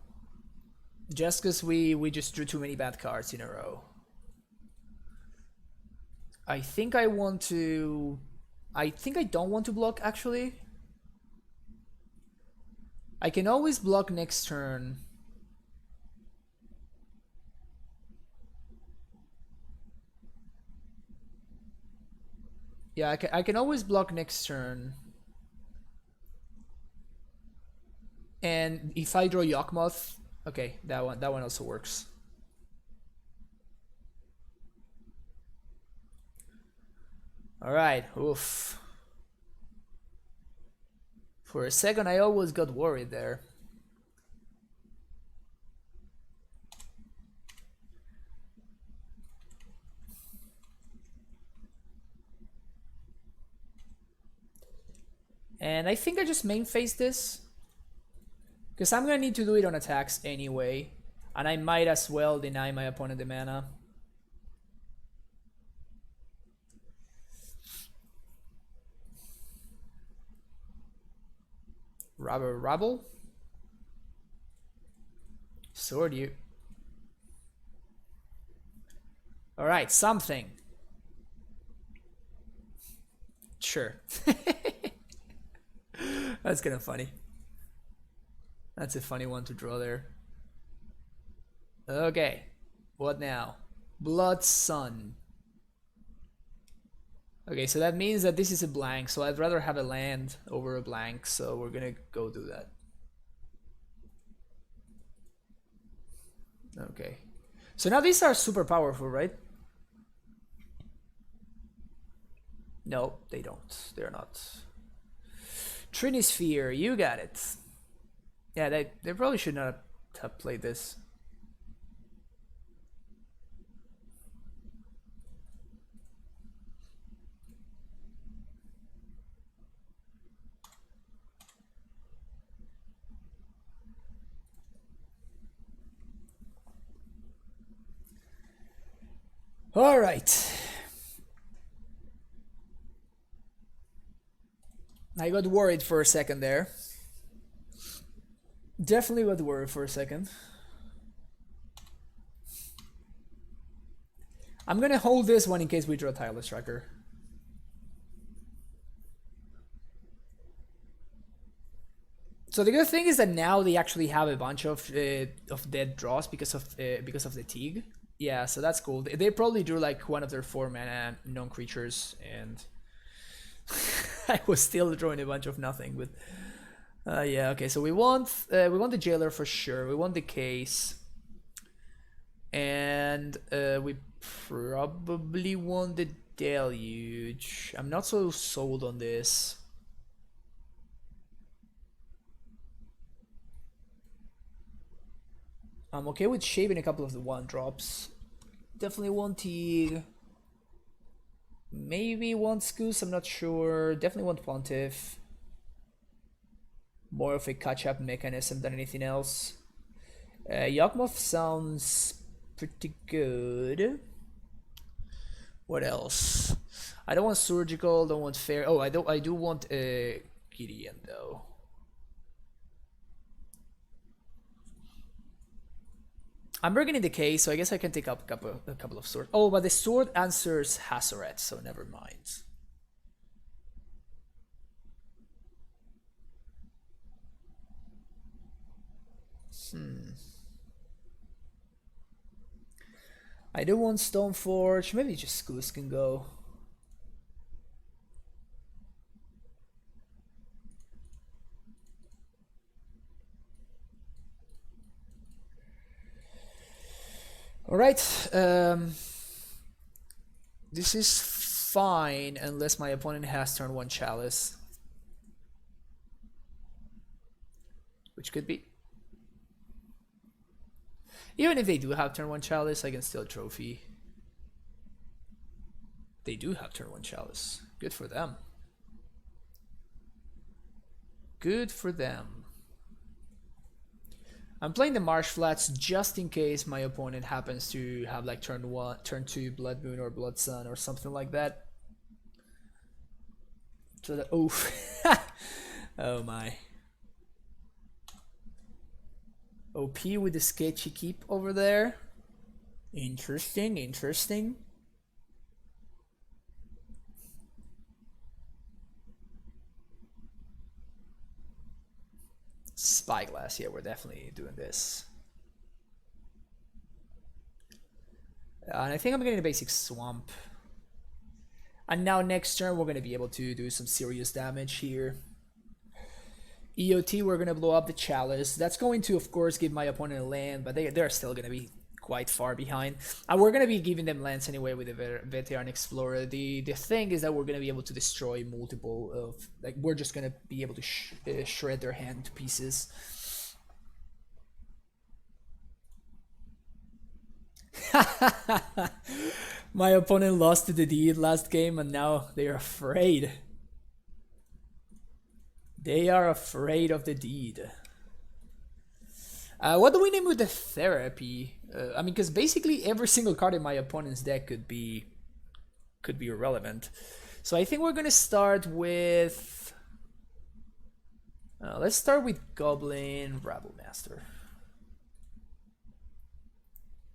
Just because we just drew too many bad cards in a row. I think I want to... I think I don't want to block, actually. I can always block next turn. Yeah, I can always block next turn. And if I draw Yawgmoth, okay, that one also works. All right, oof. For a second, I always got worried there. And I think I just main phase this, because I'm gonna need to do it on attacks anyway, and I might as well deny my opponent the mana. Rabble? Sword you. Alright, something. Sure. That's kind of funny. That's a funny one to draw there. Okay, what now? Blood Sun. Okay, so that means that this is a blank, so I'd rather have a land over a blank, so we're gonna go do that. Okay. So now these are super powerful, right? No, they don't. They're not. Trinisphere, you got it. Yeah, they probably should not have played this. All right. I got worried for a second there. Definitely got worried for a second. I'm gonna hold this one in case we draw a Tireless Tracker. So the good thing is that now they actually have a bunch of dead draws because of the Teague. Yeah, so that's cool. They probably drew like one of their 4-mana non-creatures, and I was still drawing a bunch of nothing. But yeah, okay. So we want the Jailer for sure. We want the Case, and we probably want the Deluge. I'm not so sold on this. I'm okay with shaving a couple of the 1-drops. Definitely want Teague. Maybe want Scoos, I'm not sure. Definitely want Pontiff. More of a catch-up mechanism than anything else. Yawgmoth sounds pretty good. What else? I don't want Surgical, don't want Fair. Oh, I do want Gideon though. I'm bringing in the case, so I guess I can take up a couple of swords. Oh, but the sword answers Hazoret, so never mind. I do want Stoneforge. Maybe just Goose can go. Alright, this is fine unless my opponent has turn 1 Chalice. Which could be. Even if they do have turn 1 Chalice, I can still trophy. They do have turn 1 Chalice. Good for them. Good for them. I'm playing the Marsh Flats just in case my opponent happens to have like turn 2 Blood Moon or Blood Sun or something like that. So that, oh, oh my. OP with the sketchy keep over there. Interesting, interesting. Spyglass, yeah, we're definitely doing this. And I think I'm getting a basic Swamp. And now next turn we're going to be able to do some serious damage here. EOT, we're going to blow up the Chalice. That's going to, of course, give my opponent a land, but they're still going to be quite far behind. And we're going to be giving them lands anyway with the Veteran Explorer. The thing is that we're going to be able to destroy multiple of... Like, we're just going to be able to shred their hand to pieces. My opponent lost to the Deed last game and now they're afraid. They are afraid of the Deed. What do we name with the Therapy? I mean, because basically every single card in my opponent's deck could be irrelevant. So I think we're gonna start with... let's start with Goblin Rabble Master.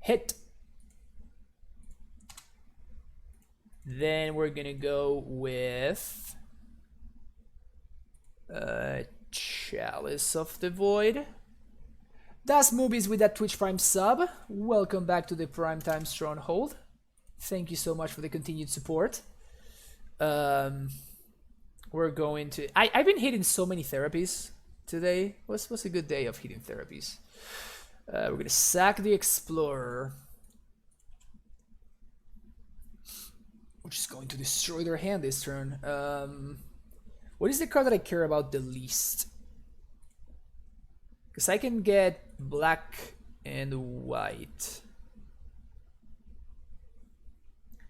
Hit. Then we're gonna go with Chalice of the Void. Das Movies with that Twitch Prime sub. Welcome back to the Primetime Stronghold. Thank you so much for the continued support. We're going to... I've been hitting so many therapies today. What's a good day of hitting therapies? We're gonna sack the Explorer, which is going to destroy their hand this turn. What is the card that I care about the least? Because I can get black and white.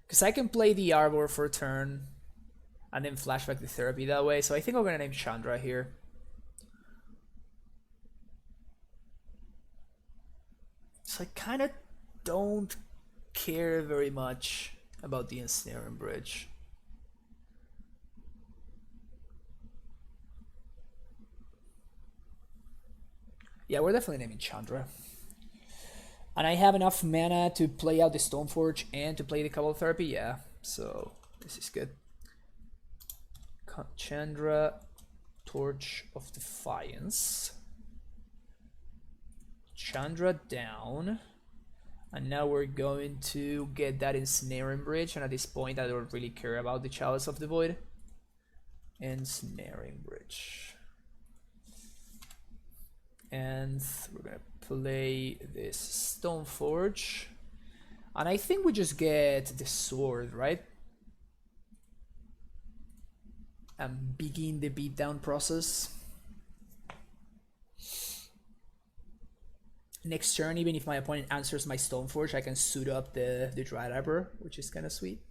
Because I can play the Arbor for a turn and then flashback the Therapy that way. So I think I'm going to name Chandra here. So I kind of don't care very much about the Ensnaring Bridge. Yeah, we're definitely naming Chandra. And I have enough mana to play out the Stoneforge and to play the Cabal Therapy, yeah. So this is good. Chandra, Torch of Defiance. Chandra down. And now we're going to get that Ensnaring Bridge, and at this point I don't really care about the Chalice of the Void. Ensnaring Bridge. And we're gonna play this Stoneforge. And I think we just get the sword, right? And begin the beatdown process. Next turn, even if my opponent answers my Stoneforge, I can suit up the Dry Diver, which is kind of sweet.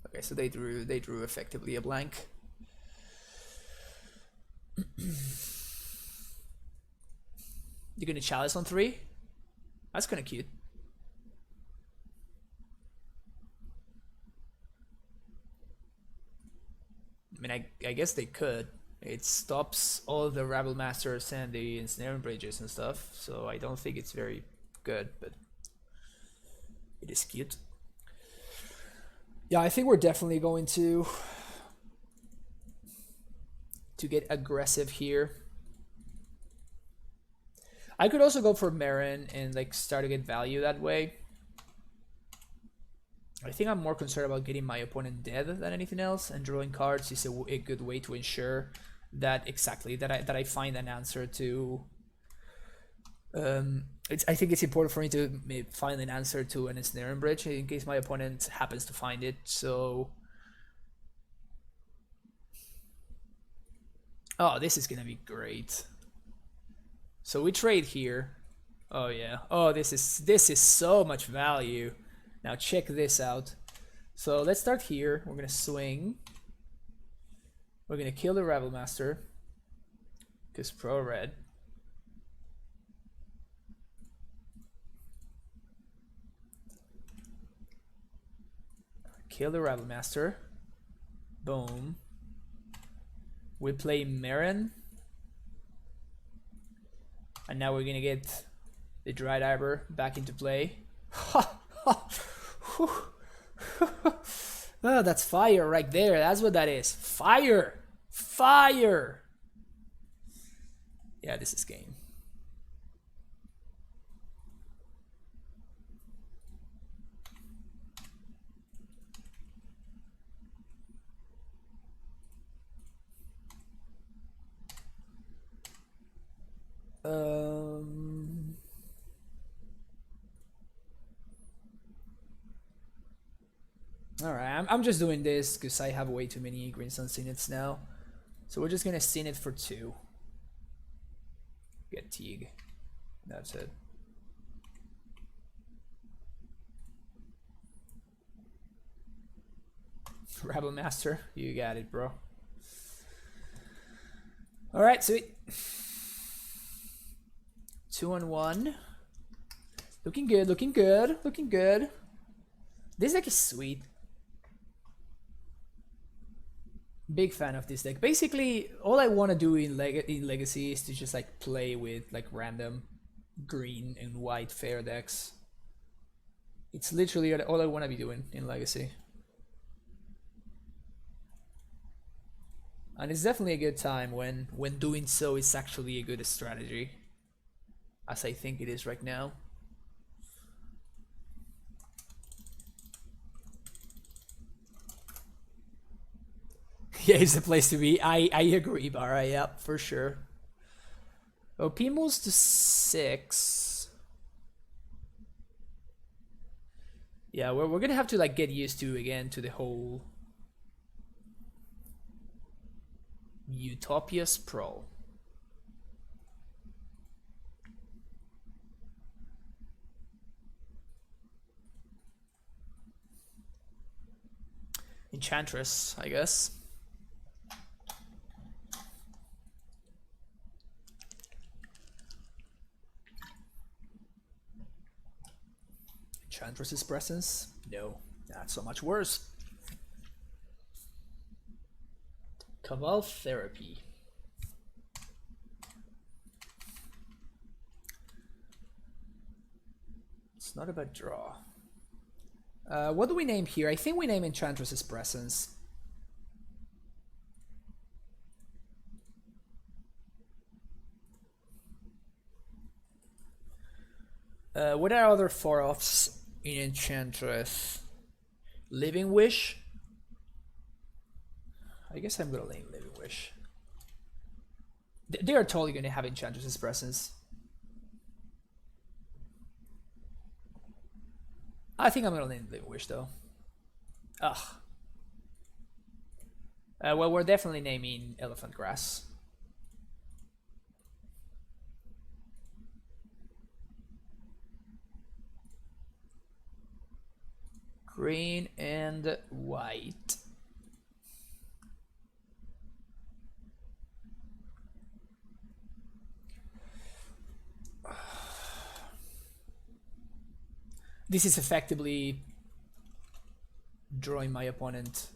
Okay, so they drew effectively a blank. You're gonna Chalice on 3? That's kind of cute. I mean, I guess they could. It stops all the Rabble Masters and the Ensnaring Bridges and stuff, so I don't think it's very good, but it is cute. Yeah, I think we're definitely going to get aggressive here. I could also go for Marin and like start to get value that way. I think I'm more concerned about getting my opponent dead than anything else, and drawing cards is a good way to ensure that that I find an answer to. I think it's important for me to find an answer to an Ensnaring Bridge in case my opponent happens to find it. So, oh, this is gonna be great. So we trade here. Oh yeah. Oh, this is so much value. Now check this out. So let's start here. We're gonna swing. We're gonna kill the Rabble Master, because pro red. Kill the Rabble Master. Boom. We play Marin. And now we're gonna get the Dry Diver back into play. Oh, that's fire right there. That's what that is. Fire! Fire! Yeah, this is game. Alright, I'm just doing this because I have way too many Green Sun Synods now. So we're just gonna Synod for 2. Get Teague. That's it. Rabble Master, you got it, bro. Alright, sweet. 2-on-1. Looking good, looking good, looking good. This deck is sweet. Big fan of this deck. Basically, all I want to do in Legacy is to just like play with like random green and white fair decks. It's literally all I want to be doing in Legacy. And it's definitely a good time when doing so is actually a good strategy, as I think it is right now. Yeah, it's the place to be. I agree, Bahra. Yep, for sure. OP moves to 6. Yeah, we're gonna have to like get used to again to the whole Utopia Sprawl. Enchantress, I guess. Enchantress's presence? No, not so much worse. Cabal Therapy. It's not a bad draw. What do we name here? I think we name Enchantress's Presence. What are other 4-offs in Enchantress? Living Wish? I guess I'm gonna name Living Wish. They are totally gonna have Enchantress's Presence. I think I'm gonna name Living Wish though. Ugh. Well, we're definitely naming Elephant Grass. Green and white. This is effectively drawing my opponent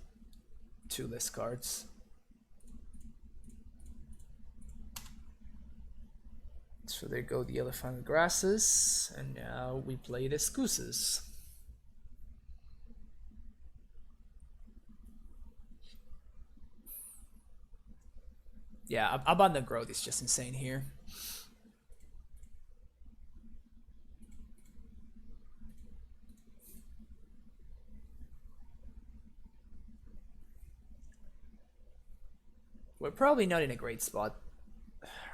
2 less cards. So there go the Elephant Grasses, and now we play the Scooses. Yeah, Abundant Growth is just insane here. We're probably not in a great spot.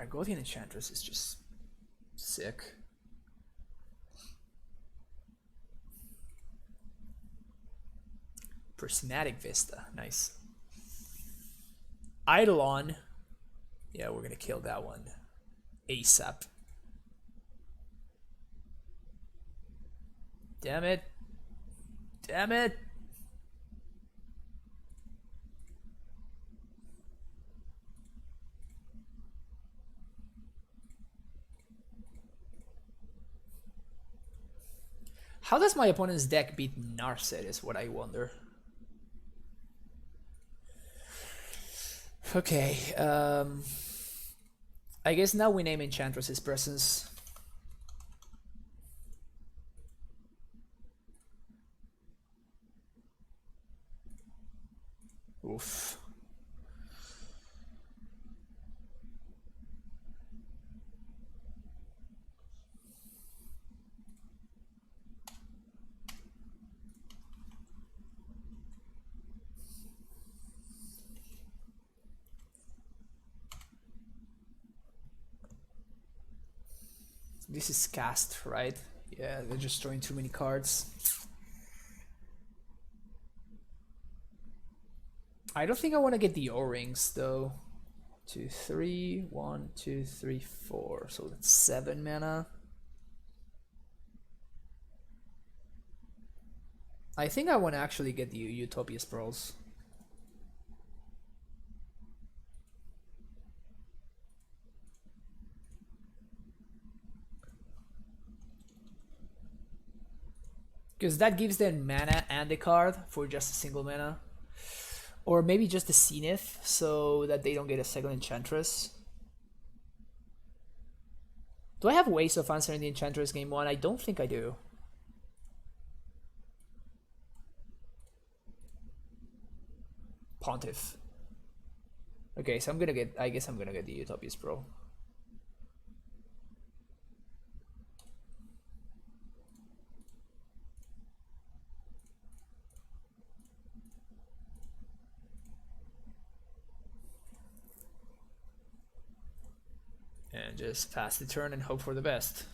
Argothian Enchantress is just sick. Prismatic Vista, nice. Eidolon. Yeah, we're gonna kill that one ASAP. Damn it. Damn it. How does my opponent's deck beat Narset is what I wonder. Okay, I guess now we name Enchantress's Presence. Oof. This is cast, right? Yeah, they're just drawing too many cards. I don't think I want to get the O-rings though. 2, 3, 1, 2, 3, 4. So that's 7 mana. I think I want to actually get the Utopia's Pearls. Because that gives them mana and the card for just a single mana. Or maybe just the Zenith, so that they don't get a second Enchantress. Do I have ways of answering the Enchantress game 1? I don't think I do. Pontiff. Okay, so I guess I'm gonna get the Utopia's Pro. And just pass the turn and hope for the best.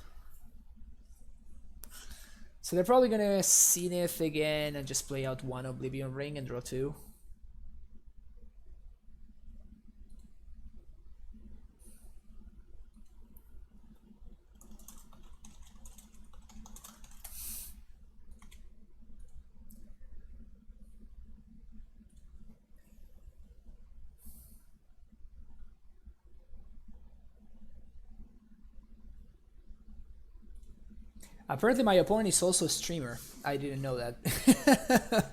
So they're probably gonna Zenith again and just play out 1 Oblivion Ring and draw 2. Apparently my opponent is also a streamer. I didn't know that.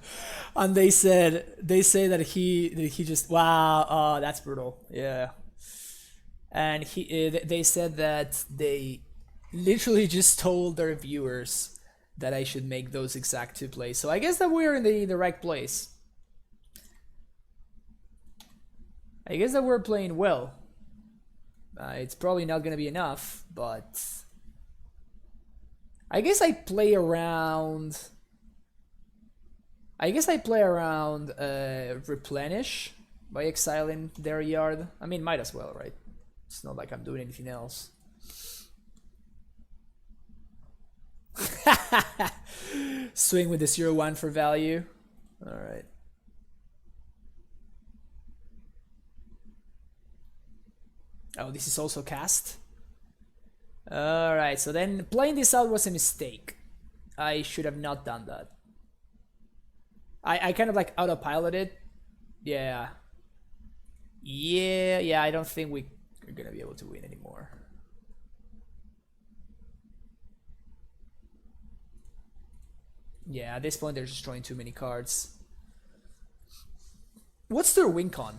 And they say that he just, wow, oh, that's brutal. Yeah. And they said that they literally just told their viewers that I should make those exact 2 plays. So I guess that we're in the right place. I guess that we're playing well. It's probably not gonna be enough, but I guess I play around. Replenish by exiling their yard. I mean, might as well, right? It's not like I'm doing anything else. Swing with the 0-1 for value. All right. Oh, this is also cast. All right, so then playing this out was a mistake. I should have not done that. I kind of like autopiloted. Yeah. Yeah, I don't think we're gonna be able to win anymore. Yeah, at this point they're just drawing too many cards. What's their win con?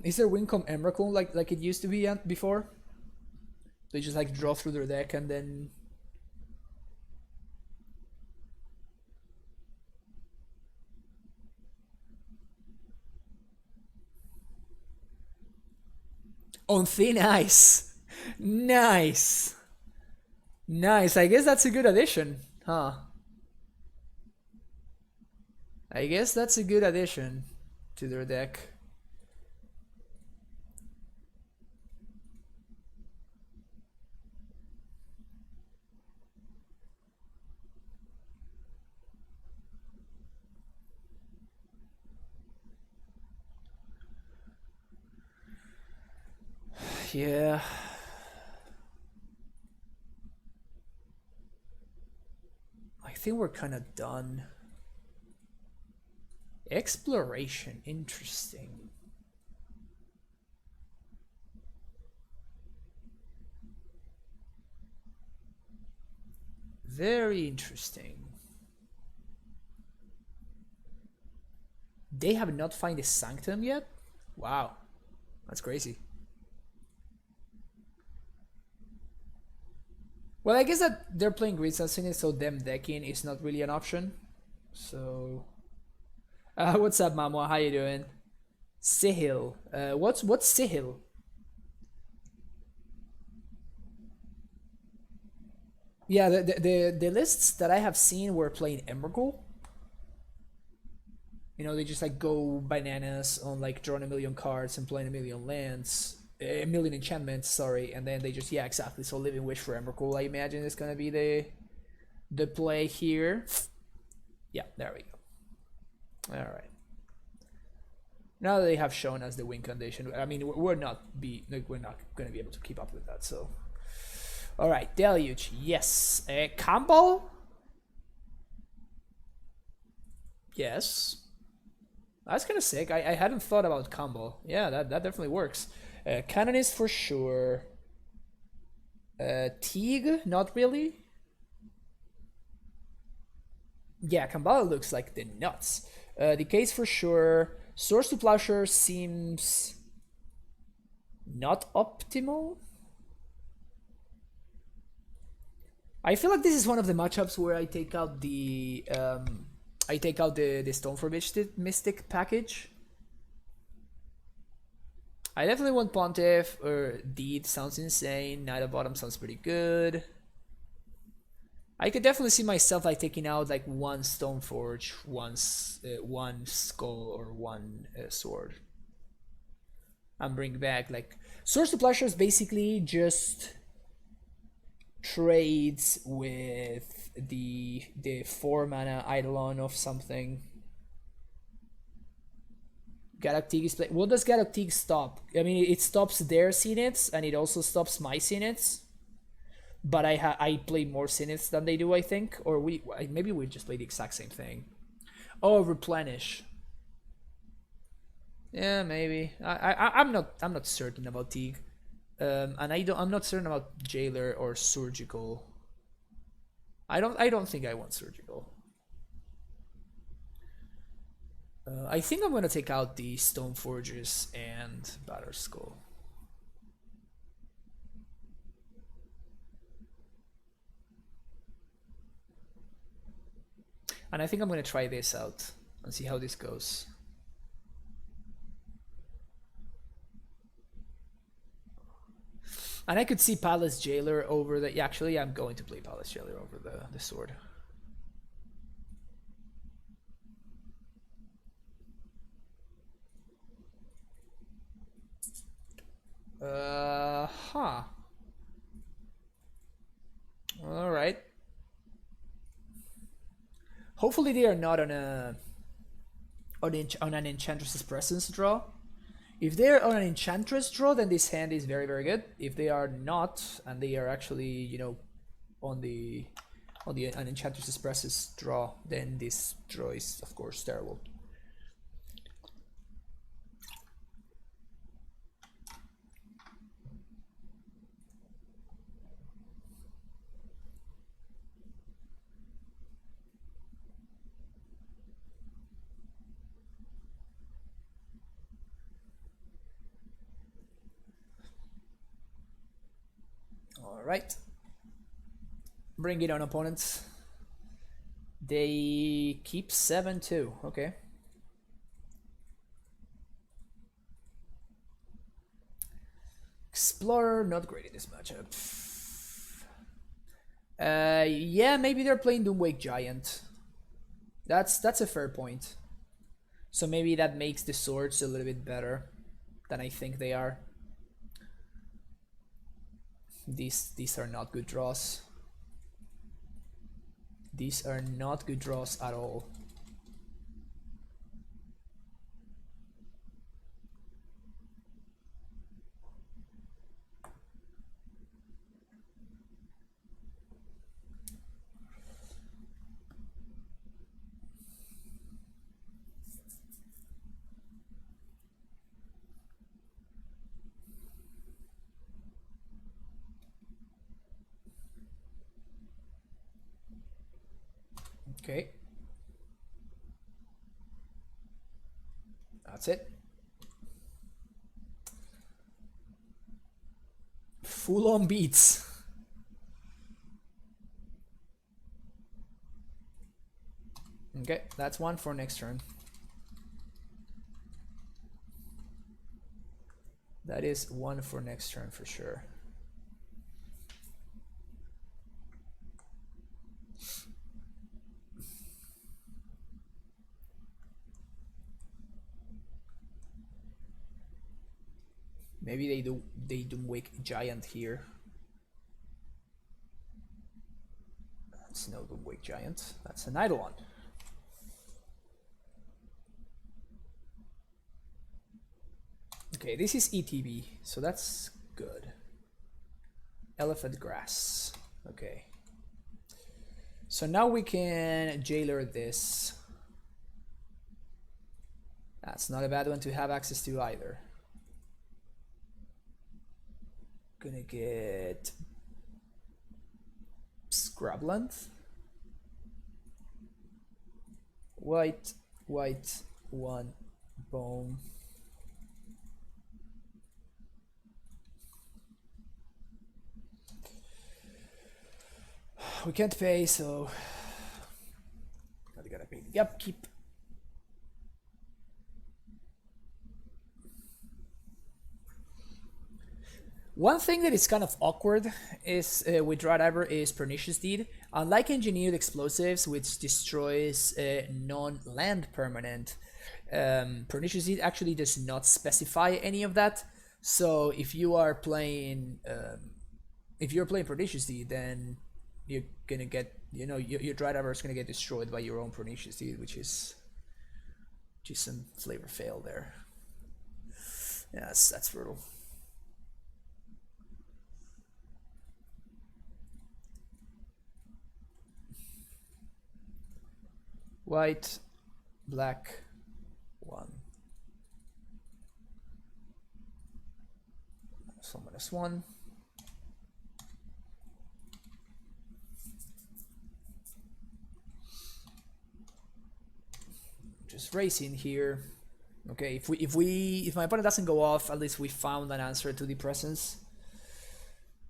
Is there win con Emrakul like it used to be before? They just like draw through their deck and then... On thin ice. Nice. Nice. I guess that's a good addition, huh? I guess that's a good addition to their deck. Yeah. I think we're kind of done. Exploration, interesting. Very interesting. They have not found the Sanctum yet? Wow, that's crazy. Well, I guess that they're playing Grid Assassin, so them decking is not really an option. So, what's up, Mamo? How you doing? Sihil. What's Sihil? Yeah, the lists that I have seen were playing Emrakul. You know, they just like go bananas on like drawing a million cards and playing a million lands. A million enchantments, sorry, and then they just, yeah, exactly. So Living Wish for Emrakul, I imagine, is gonna be the play here. Yeah, there we go. All right. Now that they have shown us the win condition, I mean, we're not gonna be able to keep up with that. So, all right, Deluge, yes. Combo, yes. That's kind of sick. I hadn't thought about combo. Yeah, that definitely works. Canonist for sure. Teague, not really. Yeah, Kambala looks like the nuts. Decays for sure. Source to Plowshare seems not optimal. I feel like this is one of the matchups where I take out the Stone Mystic package. I definitely want Pontiff, or Deed sounds insane. Knight of Bottom sounds pretty good. I could definitely see myself like taking out like one Stoneforge, one Skull, or one Sword. And bring back like Source to Plowshare is basically just trades with the 4-mana Eidolon of something. Galactic is play. What does Galactic stop? I mean, it stops their Cynids and it also stops my Cynids. But I play more Cynids than they do, I think. Or maybe we just play the exact same thing. Oh, Replenish. Yeah, maybe. I'm not certain about Teague. And I'm not certain about Jailer or Surgical. I don't think I want Surgical. I think I'm gonna take out the Stoneforges and Batter Skull. And I think I'm gonna try this out and see how this goes. And I could see Palace Jailer over the... Yeah, actually, I'm going to play Palace Jailer over the sword. Huh. Alright. Hopefully they are not on an Enchantress's Presence draw. If they're on an Enchantress draw, then this hand is very, very good. If they are not, and they are actually, you know, on an Enchantress's Presence draw, then this draw is, of course, terrible. Alright. Bring it on, opponents. They keep 7-2. Okay. Explorer, not great in this matchup. Yeah, maybe they're playing Doomwake Giant. That's a fair point. So maybe that makes the swords a little bit better than I think they are. These are not good draws. These are not good draws at all. Okay. That's it. Full on beats. Okay, that's one for next turn. That is one for next turn for sure. Maybe they Doomwake Giant here. That's no Doomwake Giant. That's an Eidolon. Okay, this is ETB, so that's good. Elephant Grass. Okay. So now we can Jailer this. That's not a bad one to have access to either. Gonna get Scrubland. White, one, bone. We can't pay, so I gotta pay the upkeep. One thing that is kind of awkward is with Dry Diver is Pernicious Deed. Unlike Engineered Explosives, which destroys non-land permanent, Pernicious Deed actually does not specify any of that. So if you are playing, Pernicious Deed, then you're gonna get, you know, your Dry Diver is gonna get destroyed by your own Pernicious Deed, which is some flavor fail there. Yes, that's brutal. White, black, one. So -1. Just racing here. Okay, if my opponent doesn't go off, at least we found an answer to the presence.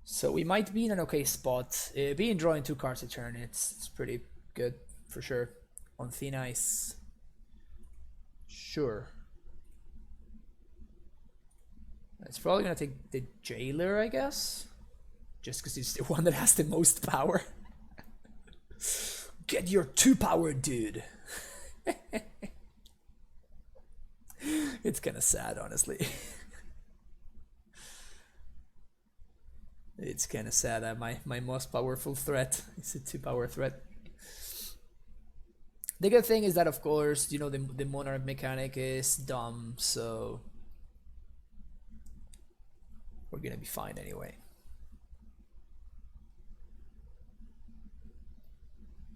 So we might be in an okay spot. Being drawing 2 cards a turn, it's pretty good for sure. on thin ice. Sure. It's probably gonna take the Jailer, I guess. Just because it's the one that has the most power. Get your 2 power, dude. It's kind of sad, honestly. It's kind of sad that my most powerful threat is a 2 power threat. The good thing is that, of course, you know, the Monarch mechanic is dumb, so we're gonna be fine anyway.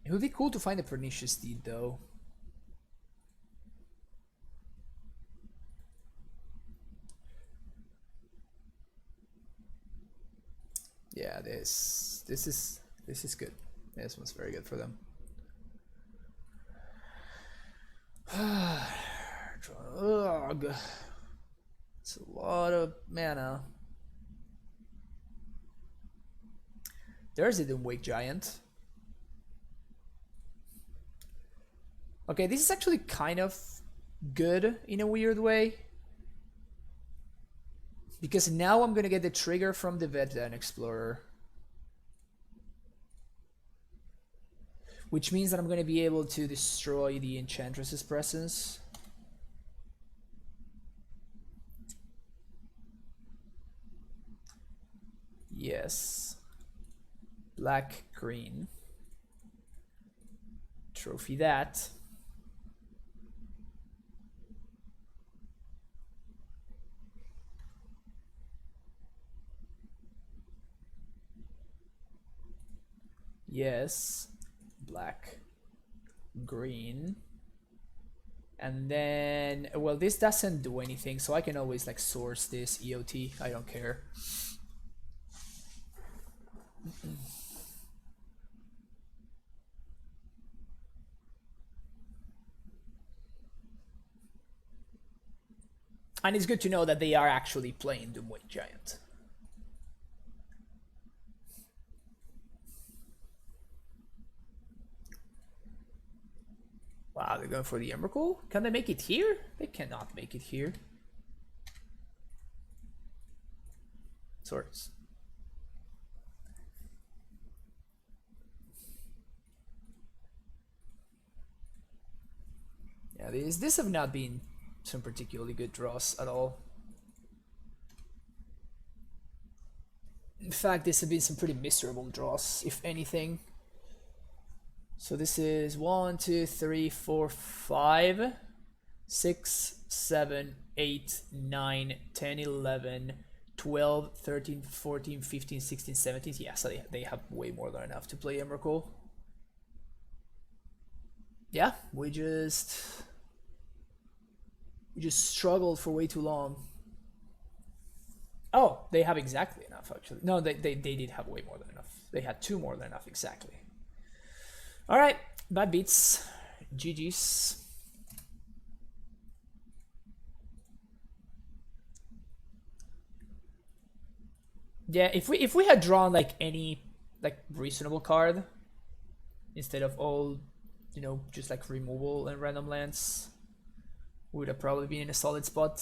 It would be cool to find a Pernicious Deed, though. Yeah, this is good. This one's very good for them. Ugh. It's a lot of mana. There's a Doomwake Giant. Okay, this is actually kind of good in a weird way. Because now I'm gonna get the trigger from the Veteran Explorer. Which means that I'm gonna be able to destroy the Enchantress's presence. Yes. Black, green. Trophy that. Yes. Black, green. And then, well, this doesn't do anything, so I can always like source this EOT. I don't care. And it's good to know that they are actually playing Doomwake Giant. Wow, they're going for the Emrakul? Can they make it here? They cannot make it here. Swords. Yeah, this have not been some particularly good draws at all. In fact, this have been some pretty miserable draws, if anything. So this is 1, 2, 3, 4, 5, 6, 7, 8, 9, 10, 11, 12, 13, 14, 15, 16, 17. Yeah, so they have way more than enough to play Emrakul. Yeah, we just struggled for way too long. Oh, they have exactly enough, actually. No, they did have way more than enough. They had 2 more than enough, exactly. Alright, bad beats. GG's. Yeah, if we had drawn like any like reasonable card instead of all, you know, just like removal and random lands, we would have probably been in a solid spot.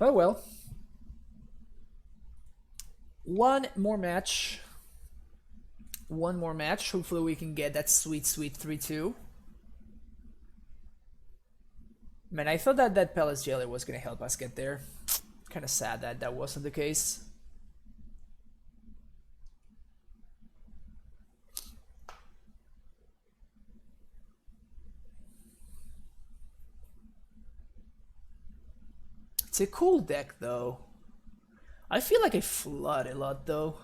But well, one more match. Hopefully we can get that sweet 3-2. Man, I thought that Palace Jailer was gonna help us get there. Kind of sad that that wasn't the case. It's a cool deck though. I feel like I flood a lot though.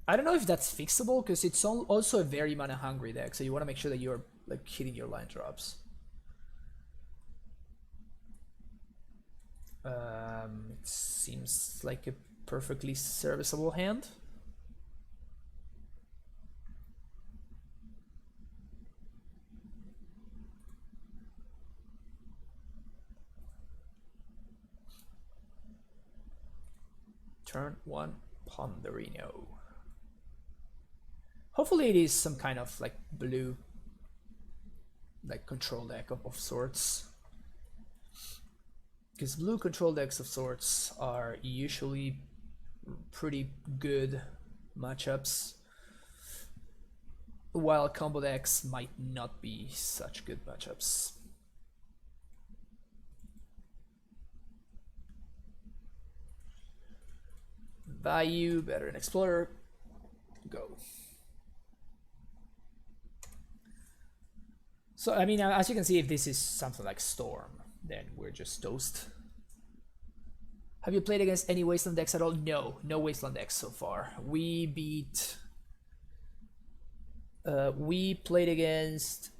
I don't know if that's fixable because it's also a very mana hungry deck, so you want to make sure that you're like hitting your line drops. It seems like a perfectly serviceable hand. Turn 1 Ponderino. Hopefully it is some kind of like blue, like control deck of sorts. Because blue control decks of sorts are usually pretty good matchups, while combo decks might not be such good matchups. Value, better than Explorer, go. So, I mean, as you can see, if this is something like Storm, then we're just toast. Have you played against any Wasteland decks at all? No, no Wasteland decks so far. We beat... we played against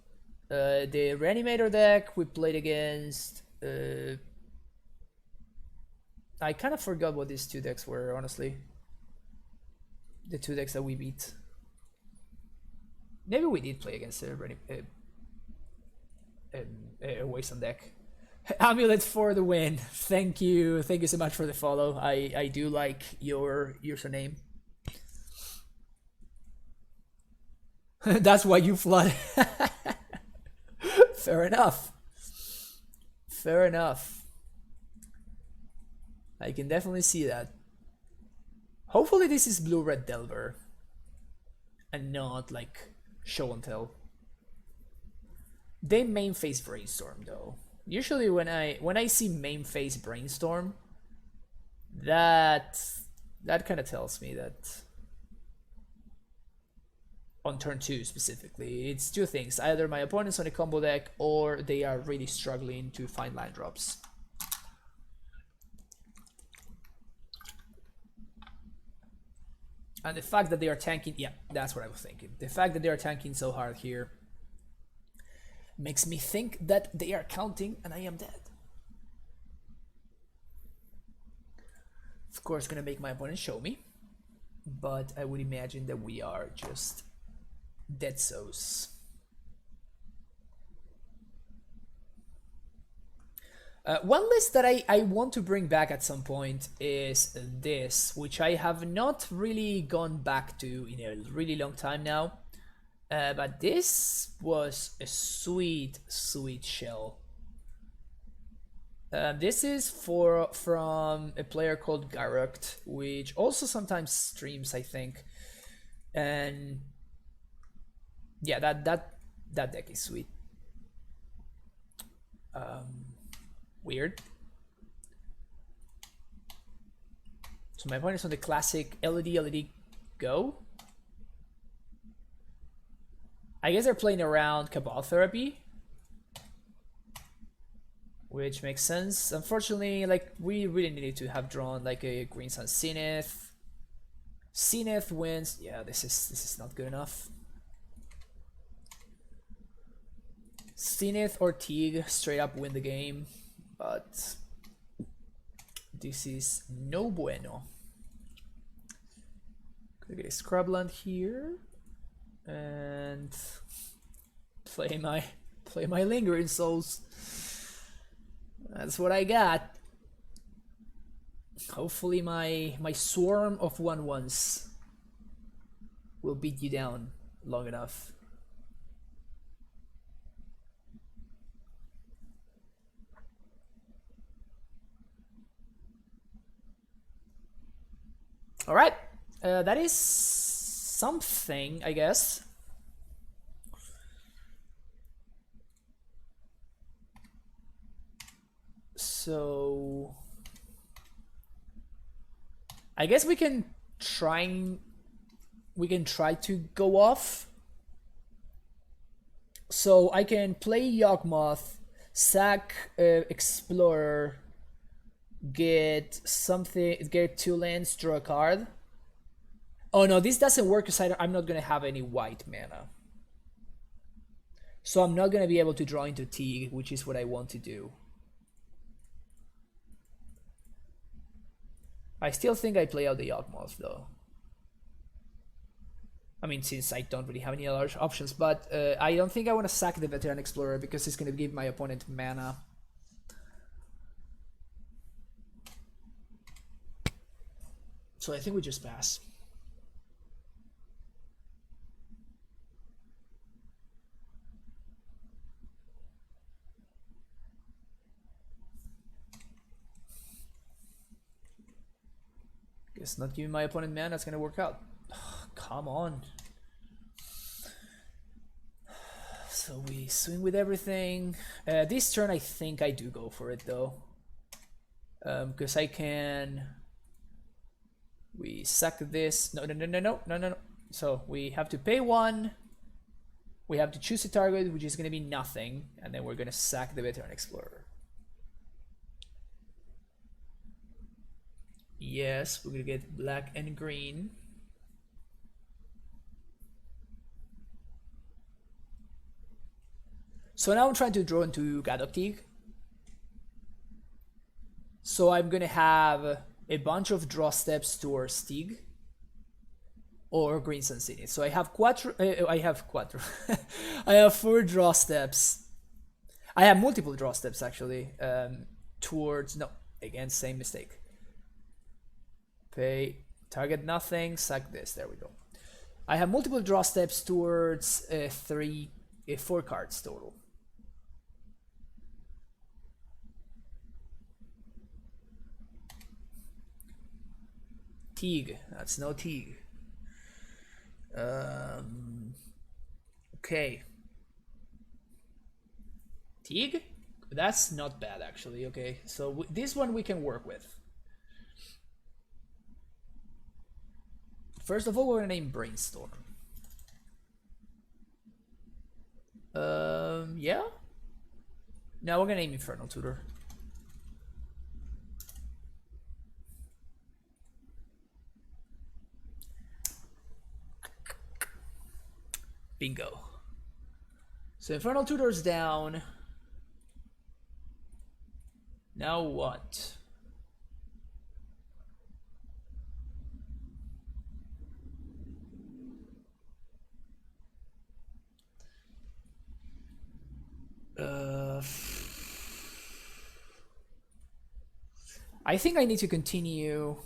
the Reanimator deck, we played against... I kind of forgot what these two decks were, honestly. The two decks that we beat. Maybe we did play against a Wasteland deck. Amulet for the win. Thank you so much for the follow. I do like your username. That's why you flood. Fair enough. Fair enough. I can definitely see that. Hopefully this is Blue-Red Delver and not like Show and Tell. They main phase Brainstorm though. Usually when I see main phase Brainstorm, that kind of tells me that on turn 2 specifically, it's two things: either my opponent's on a combo deck or they are really struggling to find land drops. And the fact that they are tanking, yeah, that's what I was thinking. The fact that they are tanking so hard here makes me think that they are counting and I am dead. Of course, gonna make my opponent show me, but I would imagine that we are just dead souls. One list that I want to bring back at some point is this, which I have not really gone back to in a really long time now. But this was a sweet shell. This is from a player called Garrocked, which also sometimes streams, I think. And yeah, that deck is sweet. Weird. So my opponent's on the classic LED go. I guess they're playing around Cabal Therapy, which makes sense. Unfortunately, like, we really needed to have drawn like a Green Sun Zenith. Zenith wins. Yeah, this is not good enough. Zenith or Teague straight up win the game, but this is no bueno. Gonna get a Scrubland here and play my Lingering Souls. That's what I got. Hopefully my swarm of 1/1s will beat you down long enough. All right, that is something, I guess. So I guess we can try to go off. So I can play Yawgmoth, sack Explorer, get something, get 2 lands, draw a card. Oh no, this doesn't work because I'm not gonna have any white mana. So I'm not gonna be able to draw into Teague, which is what I want to do. I still think I play out the Yawgmoth though. I mean, since I don't really have any other options, but I don't think I want to sack the Veteran Explorer because it's gonna give my opponent mana. So I think we just pass. Guess not giving my opponent mana, that's gonna work out. Oh, come on. So we swing with everything. This turn I think I do go for it though. Because I can... We sack this. No. So we have to pay 1. We have to choose a target, which is going to be nothing. And then we're going to sack the Veteran Explorer. Yes, we're going to get black and green. So now I'm trying to draw into Gadoktig. So I'm going to have a bunch of draw steps towards Tig or Green Sun City. So I have I have 4 draw steps. I have multiple draw steps actually towards, no, again, same mistake. Pay, target nothing, sack this, there we go. I have multiple draw steps towards 4 cards total. Tig, that's no Tig. Okay. Tig? That's not bad actually, okay. So this one we can work with. First of all, we're gonna name Brainstorm. Yeah? Now we're gonna name Infernal Tutor. Bingo. So Infernal Tutor's down. Now what? I think I need to continue.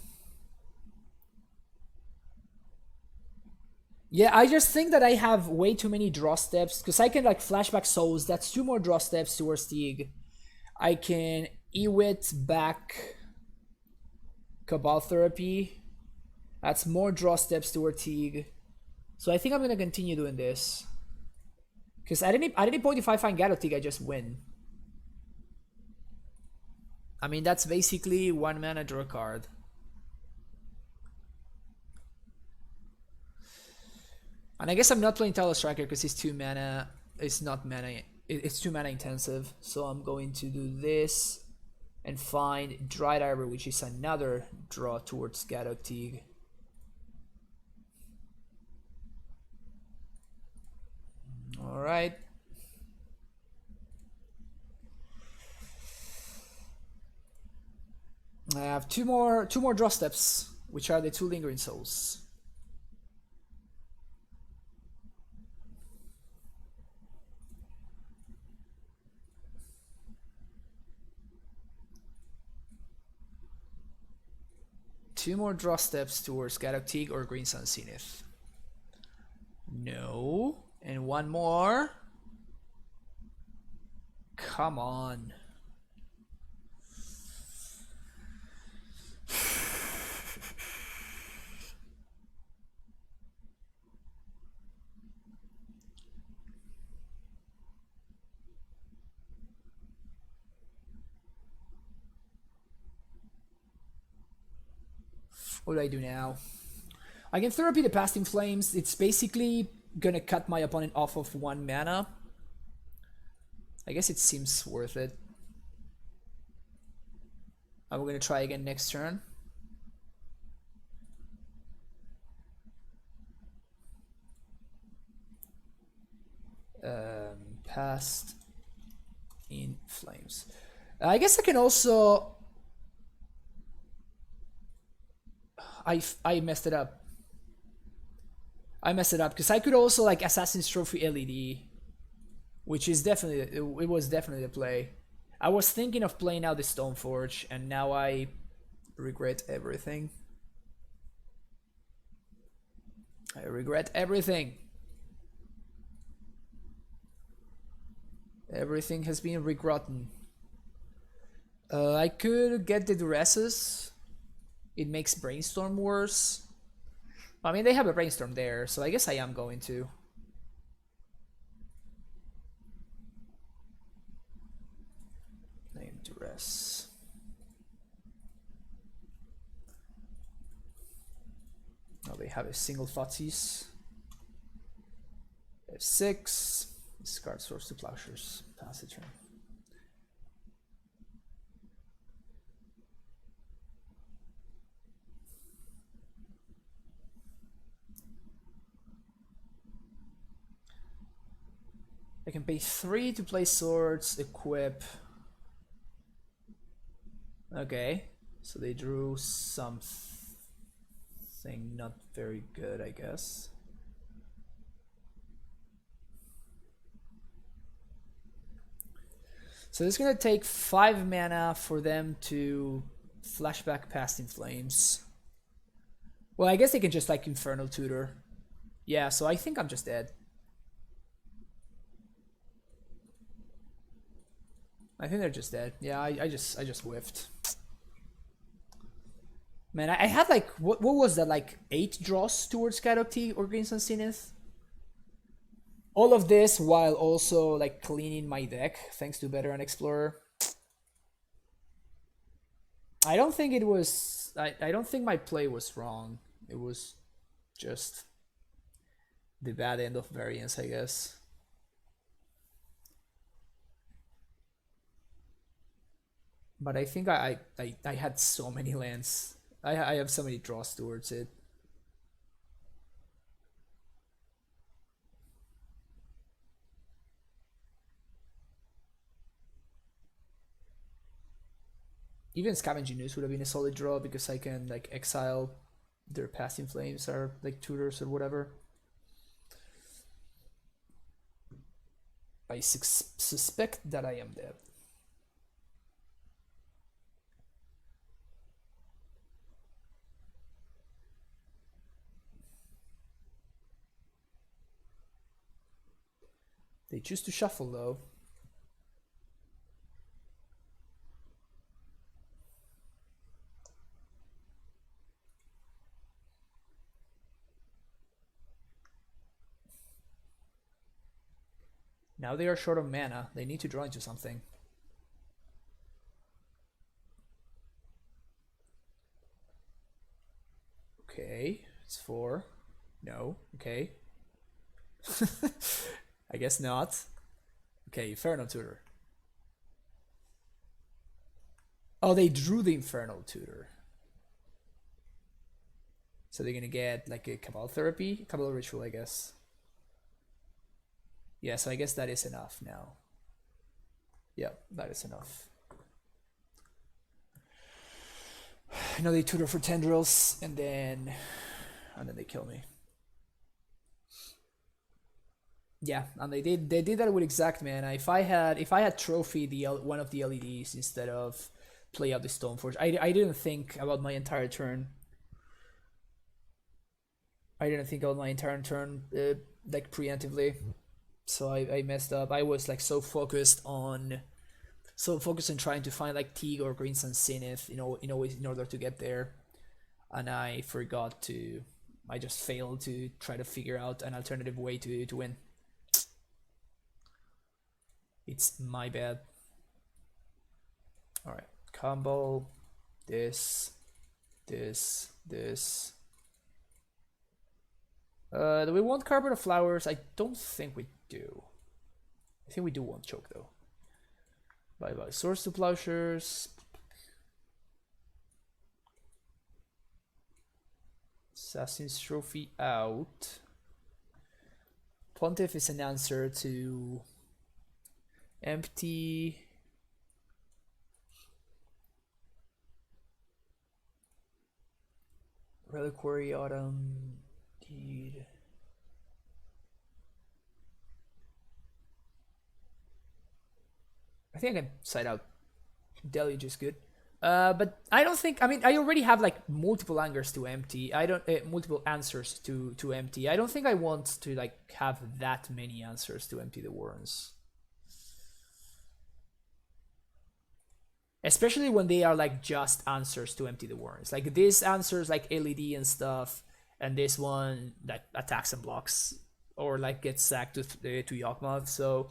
Yeah, I just think that I have way too many draw steps because I can like flashback souls. That's 2 more draw steps towards Tig. I can Ewit back Cabal Therapy. That's more draw steps toward Tig. So I think I'm gonna continue doing this. Because at any point if I find Gadoktig, I just win. I mean, that's basically 1 mana draw card. And I guess I'm not playing Talon Striker because he's 2 mana. It's not mana. It's 2 mana intensive. So I'm going to do this and find Dried Arbor, which is another draw towards Gadoktig. All right. I have two more draw steps, which are the 2 Lingering Souls. Two more draw steps towards Gadoktig or Green Sun Zenith. No. And 1 more. Come on. What do I do now? I can Therapy the Past in Flames. It's basically gonna cut my opponent off of 1 mana. I guess it seems worth it. And we're gonna try again next turn. Past in Flames. I guess I can also... I messed it up. I messed it up because I could also like Assassin's Trophy LED, which is definitely, it was definitely the play. I was thinking of playing out the Stoneforge and now I regret everything. regret everything. Everything has been regretted. I could get the duresses. It makes brainstorm worse. I mean, they have a brainstorm there, so I guess I am going to. Name duress. Oh, they have a single Thoughtseize. F6. Discard Swords to Plowshares. Pass the turn. I can pay 3 to play swords, equip. Okay, so they drew something not very good, I guess. So it's gonna take 5 mana for them to flashback past In Flames. Well, I guess they can just like Infernal Tutor. Yeah, so I think I'm just dead. I think they're just dead. Yeah, I just whiffed. Man, I had like what was that, like 8 draws towards Kadokti or Green Sun Zenith? All of this while also like cleaning my deck thanks to Veteran Explorer. I don't think it was I don't think my play was wrong. It was just the bad end of variance, I guess. But I think I had so many lands. I have so many draws towards it. Even Scavenging News would have been a solid draw because I can like exile their past In Flames or like tutors or whatever. I suspect that I am dead. They choose to shuffle though. Now they are short of mana. They need to draw into something. Okay, it's 4. No, okay. I guess not. Okay, Infernal Tutor. Oh, they drew the Infernal Tutor. So they're gonna get like a Cabal Therapy? Cabal Ritual, I guess. Yeah, so I guess that is enough now. Yeah, that is enough. Now they tutor for Tendrils, and then they kill me. Yeah, and they did that with Exact Mana. If I had Trophy one of the LEDs instead of play out the Stoneforge, I didn't think about my entire turn. I didn't think about my entire turn like preemptively, so I messed up. I was like so focused on trying to find like Teague or Green Sun Zenith, in order to get there, and I forgot to. I just failed to try to figure out an alternative way to win. It's my bad. All right, combo this. Do we want Carpet of Flowers? I don't think we do. I think we do want Choke though. Bye. Swords to Plowshares. Assassin's Trophy out. Pontiff is an answer to empty. Reliquary Autumn. Deed. I think I can side out Deluge is good. But I don't think. I mean, I already have like multiple angers to empty. I don't multiple answers to empty. I don't think I want to like have that many answers to empty the warrens. Especially when they are like just answers to empty the warrens. Like this answers like LED and stuff, and this one that attacks and blocks, or like gets sacked to Yawgmoth. So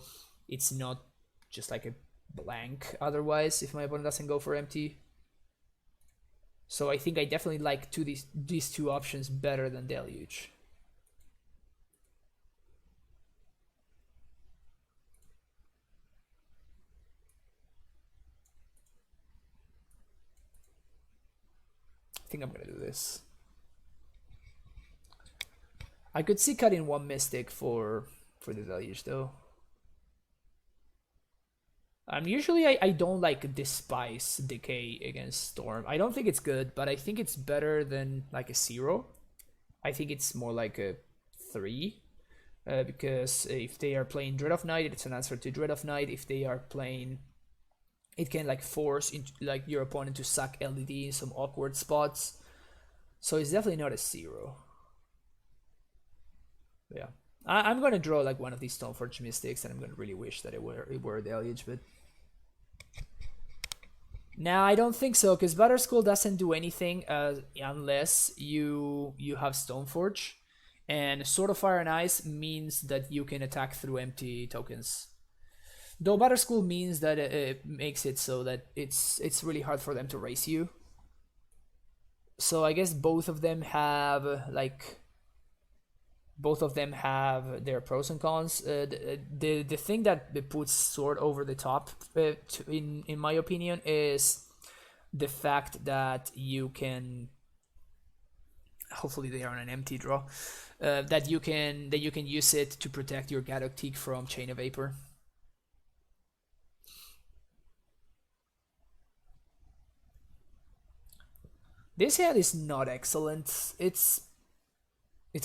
it's not just like a blank otherwise if my opponent doesn't go for empty. So I think I definitely like these two options better than Deluge. I think I'm gonna do this. I could see cutting one Mystic for the Deluge though. Usually I don't like despise Decay against Storm. I don't think it's good, but I think it's better than like a 0. I think it's more like a 3. Because if they are playing Dread of Night, it's an answer to Dread of Night. If they are playing, it can like force into, like your opponent to suck LED in some awkward spots. So it's definitely not a 0. Yeah. I'm gonna draw like one of these Stoneforge Mystics, and I'm gonna really wish that it were Deluge, but no, I don't think so, because Batterskull doesn't do anything unless you have Stoneforge, and Sword of Fire and Ice means that you can attack through empty tokens. Though Batterskull means that it makes it so that it's really hard for them to race you. So I guess both of them have their pros and cons. The thing that puts Sword over the top, in my opinion, is the fact that you can. Hopefully, they are on an empty draw. That you can use it to protect your Gadocteek from Chain of Vapor. This hand is not excellent. It's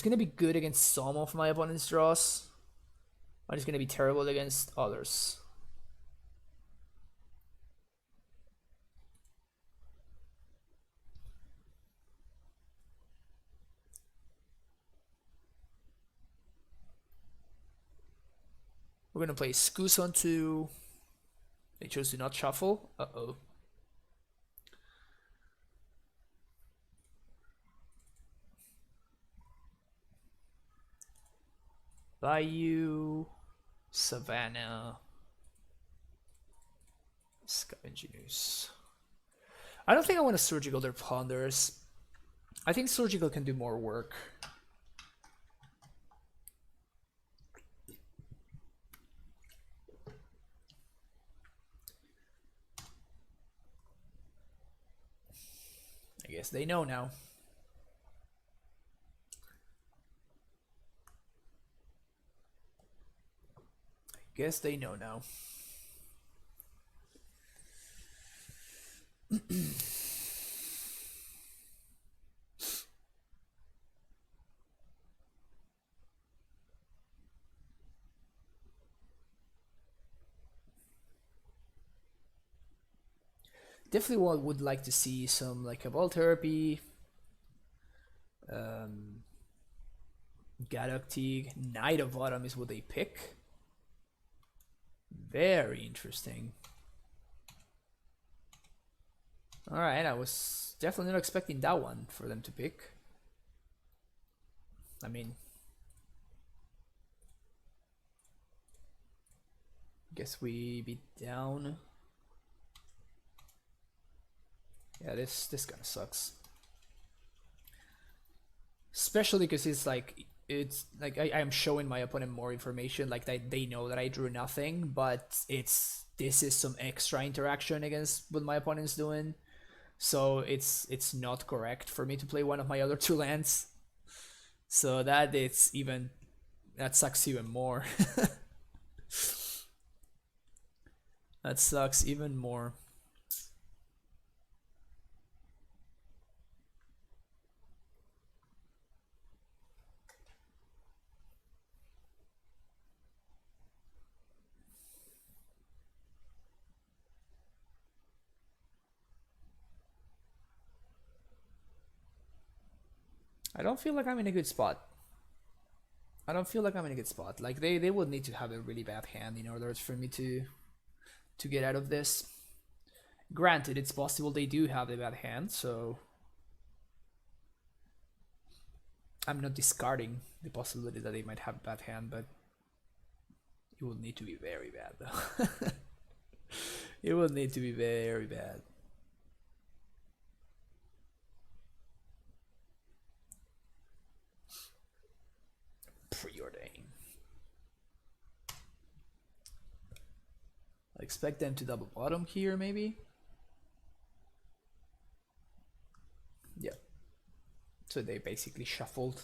gonna be good against some of my opponent's draws, but it's gonna be terrible against others. We're gonna play Scoos on 2. They chose to not shuffle. Uh-oh. Bayou, Savannah, Scavengeuse. I don't think I want to Surgical their Ponders. I think Surgical can do more work. I guess they know now. Guess they know now. Definitely would like to see some like a ball therapy. Gadocteek, Knight of Autumn is what they pick. Very interesting. Alright, I was definitely not expecting that one for them to pick. I mean, guess we beat down. Yeah, this kind of sucks. Especially because it's like I am showing my opponent more information, like they know that I drew nothing, but this is some extra interaction against what my opponent's doing. So it's not correct for me to play one of my other 2 lands. So that sucks even more. That sucks even more. I don't feel like I'm in a good spot. I don't feel like I'm in a good spot. Like they would need to have a really bad hand in order for me to get out of this. Granted, it's possible they do have a bad hand, so I'm not discarding the possibility that they might have a bad hand, but it would need to be very bad though. It would need to be very bad. Preordain. I expect them to double bottom here, maybe. Yeah. So they basically shuffled.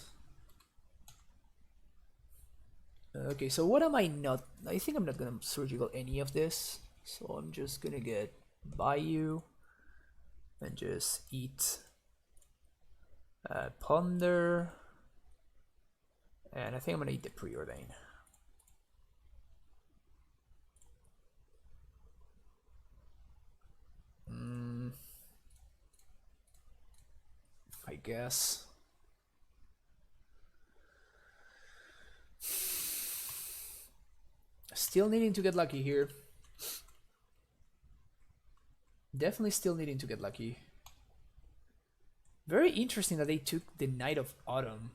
Okay, so what am I not? I think I'm not gonna surgical any of this. So I'm just gonna get Bayou and just eat Ponder. And I think I'm gonna eat the Preordain. I guess. Still needing to get lucky here. Definitely still needing to get lucky. Very interesting that they took the Knight of Autumn.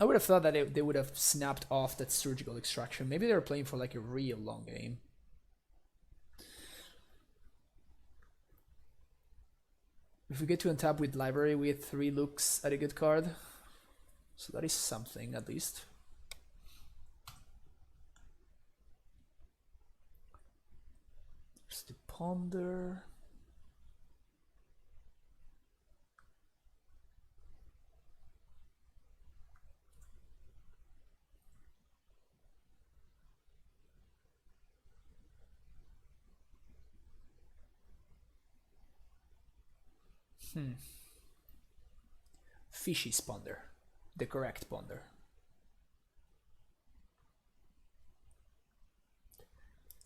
I would have thought that they would have snapped off that surgical extraction. Maybe they were playing for like a real long game. If we get to untap with library, we get 3 looks at a good card. So that is something at least. There's the Ponder. Fishy Ponder. The correct Ponder.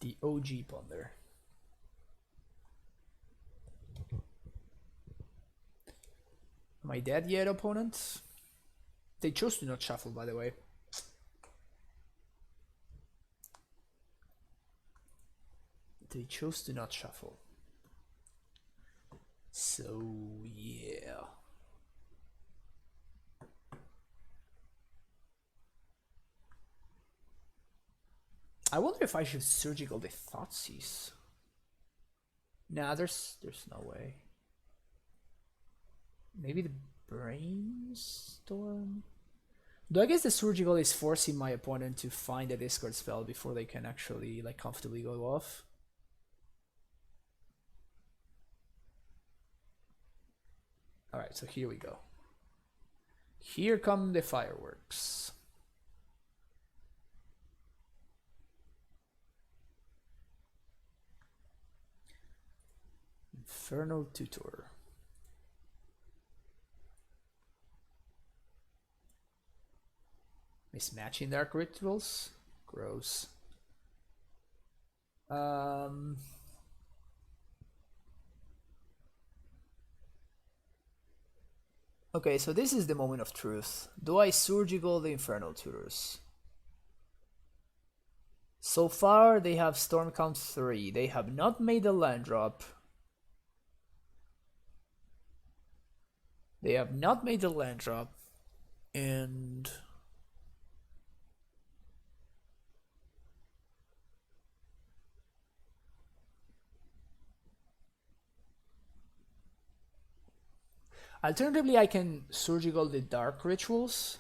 The OG Ponder. Am I dead yet, opponent? They chose to not shuffle, by the way. They chose to not shuffle. So, yeah. I wonder if I should surgical the Thoughtseize. Nah, there's no way. Maybe the Brainstorm? Though I guess the surgical is forcing my opponent to find a discard spell before they can actually like comfortably go off. Alright, so here we go. Here come the fireworks. Infernal Tutor. Mismatching Dark Rituals? Gross. Okay, so this is the moment of truth. Do I surgical the Infernal Tutors? So far, they have Storm Count 3. They have not made a land drop. They have not made a land drop. And alternatively, I can surgical the Dark Rituals.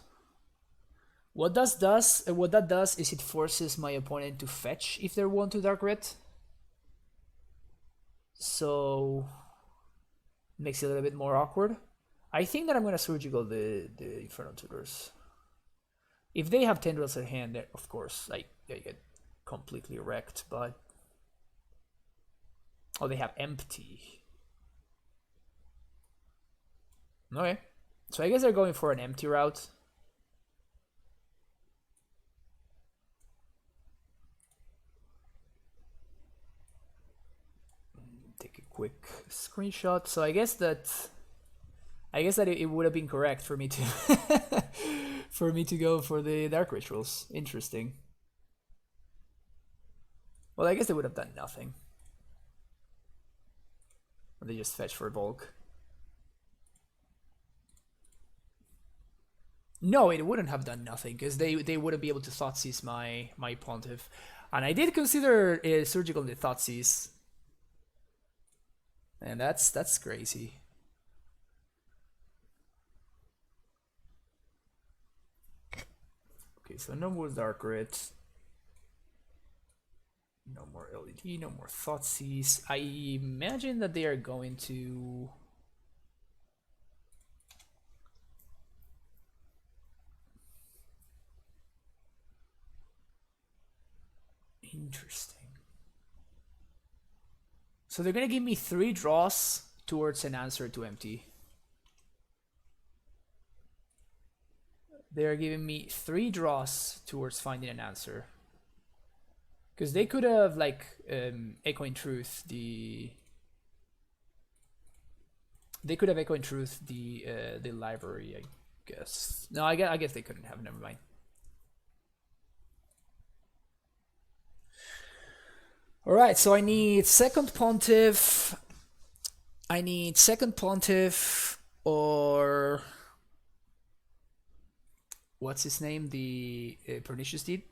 What that does is it forces my opponent to fetch if they're 1 to Dark Rit. So makes it a little bit more awkward. I think that I'm gonna surgical the Infernal Tutors. If they have Tendrils at hand, of course, I get completely wrecked, but oh, they have Empty. Okay, so I guess they're going for an empty route. quick screenshot. So I guess that it would have been correct for me to for me to go for the dark rituals. Interesting. Well, I guess they would have done nothing. Or they just fetch for bulk. No, it wouldn't have done nothing, because they wouldn't be able to Thoughtseize my Pontiff. And I did consider Surgical in the Thoughtseize. And that's crazy. Okay, so no more Dark Rit. No more LED, no more Thoughtseize. I imagine that they are going to... Interesting. So they're gonna give me 3 draws towards an answer to empty. They're giving me 3 draws towards finding an answer. Because they could have like Echoing Truth the... They could have Echoing Truth the library, I guess. No, I guess they couldn't have. Never mind. Alright, so I need second Pontiff. I need second Pontiff or... What's his name? The Pernicious Deed?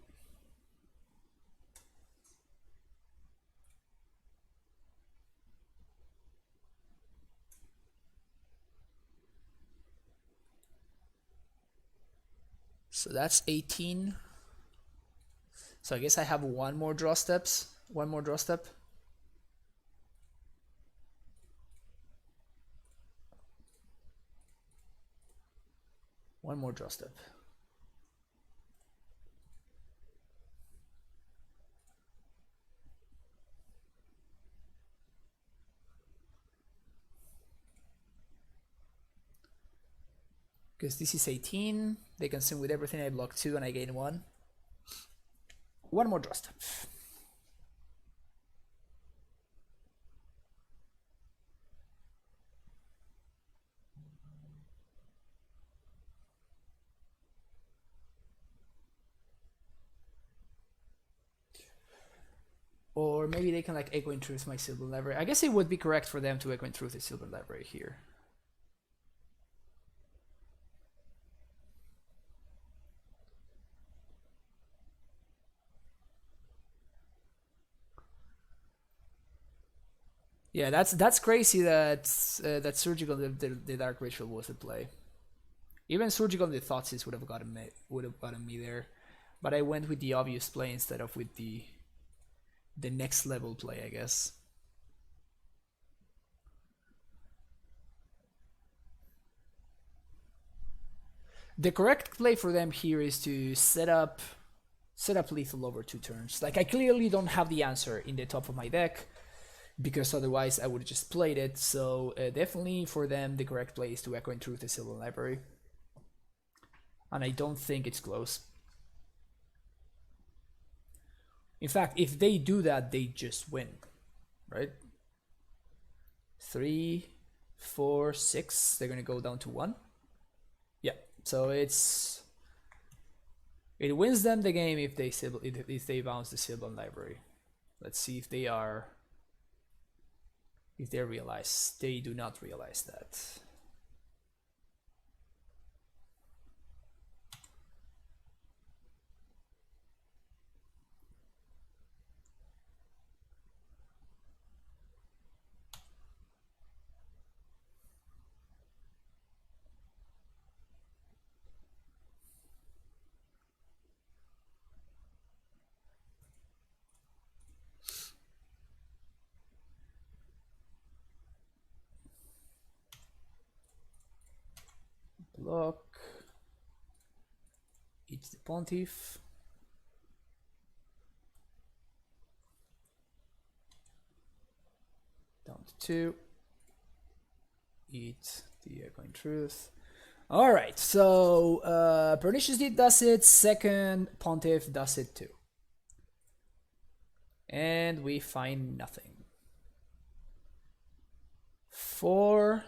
So that's 18. So I guess I have one more draw steps. One more draw step. One more draw step. Because this is 18. They consume with everything. I block 2 and I gain 1. One more draw step. Or maybe they can like Echoing Truth my Sylvan Library. I guess it would be correct for them to Echoing Truth the Sylvan Library here. Yeah, that's crazy that that Surgical the Dark Ritual was at play. Even Surgical the Thoughtseize would have gotten me there, but I went with the obvious play instead of with the next level play, I guess. The correct play for them here is to set up lethal over 2 turns. Like I clearly don't have the answer in the top of my deck, because otherwise I would have just played it. So definitely for them the correct play is to Echoing Truth the Sylvan Library. And I don't think it's close. In fact, if they do that, they just win, right? 3, 4, 6, they're gonna go down to 1. Yeah, so it wins them the game if they bounce the Sylvan Library. Let's see if they realize. They do not realize that. Block. Eats the Pontiff. Down to 2. Eat the Echoing Truth. Alright, so Pernicious Deed does it, second Pontiff does it too. And we find nothing. 4.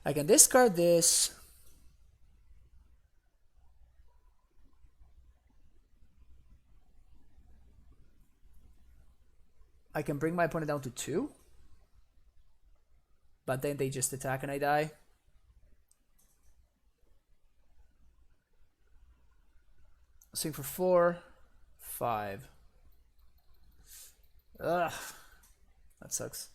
I can discard this. I can bring my opponent down to 2. But then they just attack and I die. Swing for 4, 5. Ugh, that sucks.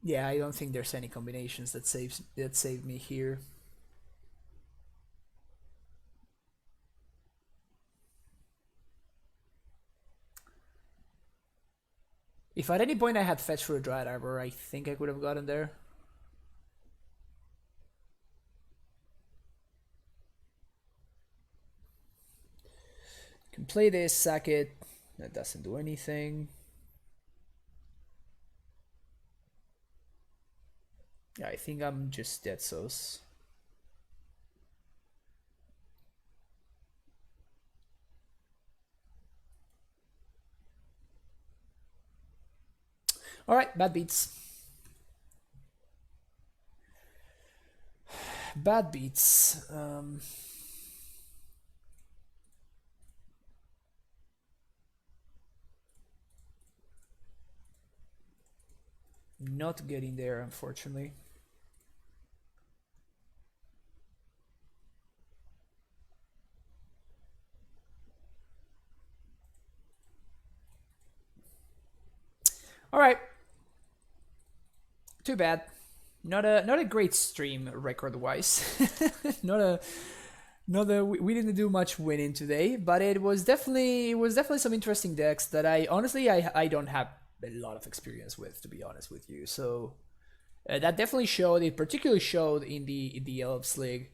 Yeah, I don't think there's any combinations that save me here. If at any point I had fetched for a Dryad Arbor, I think I could have gotten there. Can play this, sack it. That doesn't do anything. Yeah, I think I'm just dead sauce. Alright, bad beats. Bad beats. Not getting there, unfortunately. All right. Too bad. Not a great stream record-wise. We didn't do much winning today, but it was definitely some interesting decks that I honestly I don't have a lot of experience with, to be honest with you. So that definitely showed. It particularly showed in the Elves League.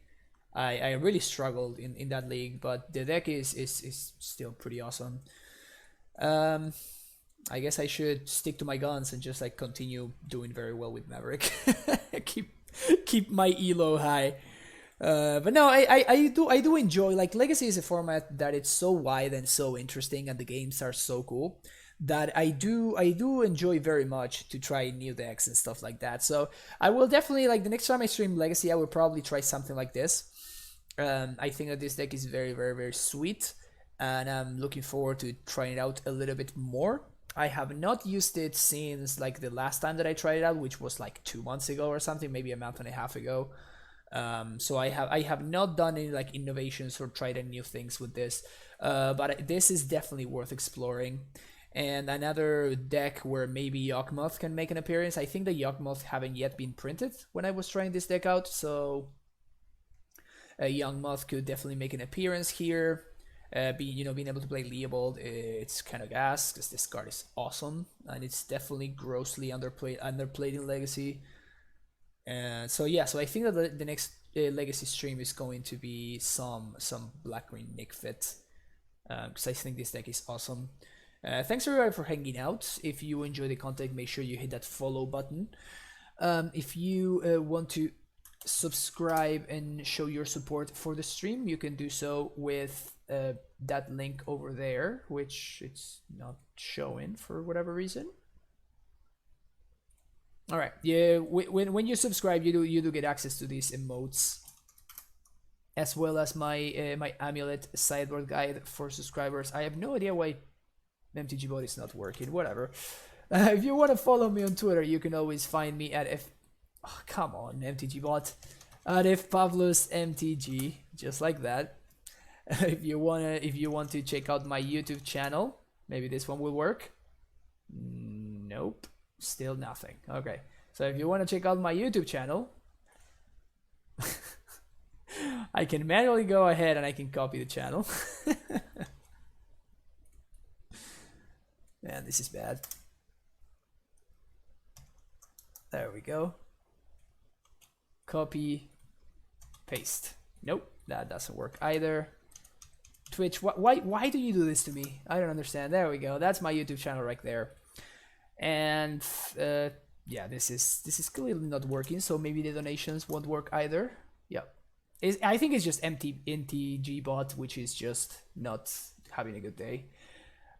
I really struggled in that league, but the deck is still pretty awesome. I guess I should stick to my guns and just like continue doing very well with Maverick. keep my elo high. But no, I do enjoy, like, Legacy is a format that it's so wide and so interesting, and the games are so cool that I do enjoy very much to try new decks and stuff like that. So I will definitely, like, the next time I stream Legacy, I will probably try something like this. I think that this deck is very, very, very sweet, and I'm looking forward to trying it out a little bit more. I have not used it since like the last time that I tried it out, which was like 2 months ago or something, maybe a month and a half ago. So I have not done any like innovations or tried any new things with this, but this is definitely worth exploring. And another deck where maybe Yawgmoth can make an appearance. I think the Yawgmoth haven't yet been printed when I was trying this deck out, so a Yawgmoth could definitely make an appearance here. Being able to play Leopold, it's kind of gas because this card is awesome, and it's definitely grossly underplayed in Legacy. So yeah, so I think that the next Legacy stream is going to be some black-green Nic Fit, because I think this deck is awesome. Thanks everybody for hanging out. If you enjoy the content, make sure you hit that follow button. If you want to subscribe and show your support for the stream, you can do so with that link over there, which it's not showing for whatever reason. All right, yeah. When you subscribe, you do get access to these emotes, as well as my my amulet sideboard guide for subscribers. I have no idea why MTG bot is not working. Whatever. If you want to follow me on Twitter, you can always find me at Oh, come on, MTG bot. At FPavlusMTG, just like that. If you want to check out my YouTube channel, maybe this one will work. Nope, still nothing. Okay, so if you want to check out my YouTube channel, I can manually go ahead and I can copy the channel. Man, this is bad. There we go. Copy, paste. Nope, that doesn't work either. Twitch, why do you do this to me? I don't understand. There we go. That's my YouTube channel right there. And yeah, this is clearly not working, so maybe the donations won't work either. Yeah, I think it's just MTG bot, which is just not having a good day.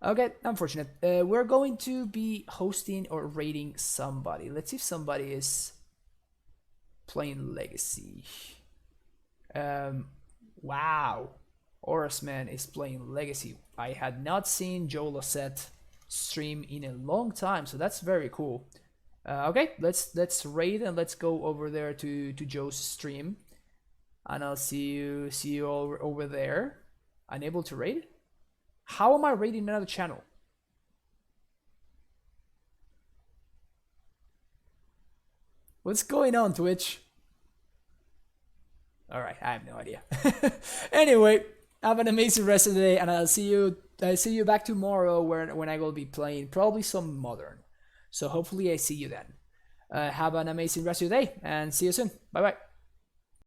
Okay, unfortunate. We're going to be hosting or raiding somebody. Let's see if somebody is playing Legacy. Wow. Horseman is playing Legacy. I had not seen Joe Lassette stream in a long time, so that's very cool. Okay, let's raid and let's go over there to Joe's stream, and I'll see you over there. Unable to raid? How am I raiding another channel? What's going on, Twitch? Alright, I have no idea. Anyway, have an amazing rest of the day, and I'll see you back tomorrow when I will be playing probably some Modern. So hopefully I see you then. Have an amazing rest of your day, and see you soon. Bye bye.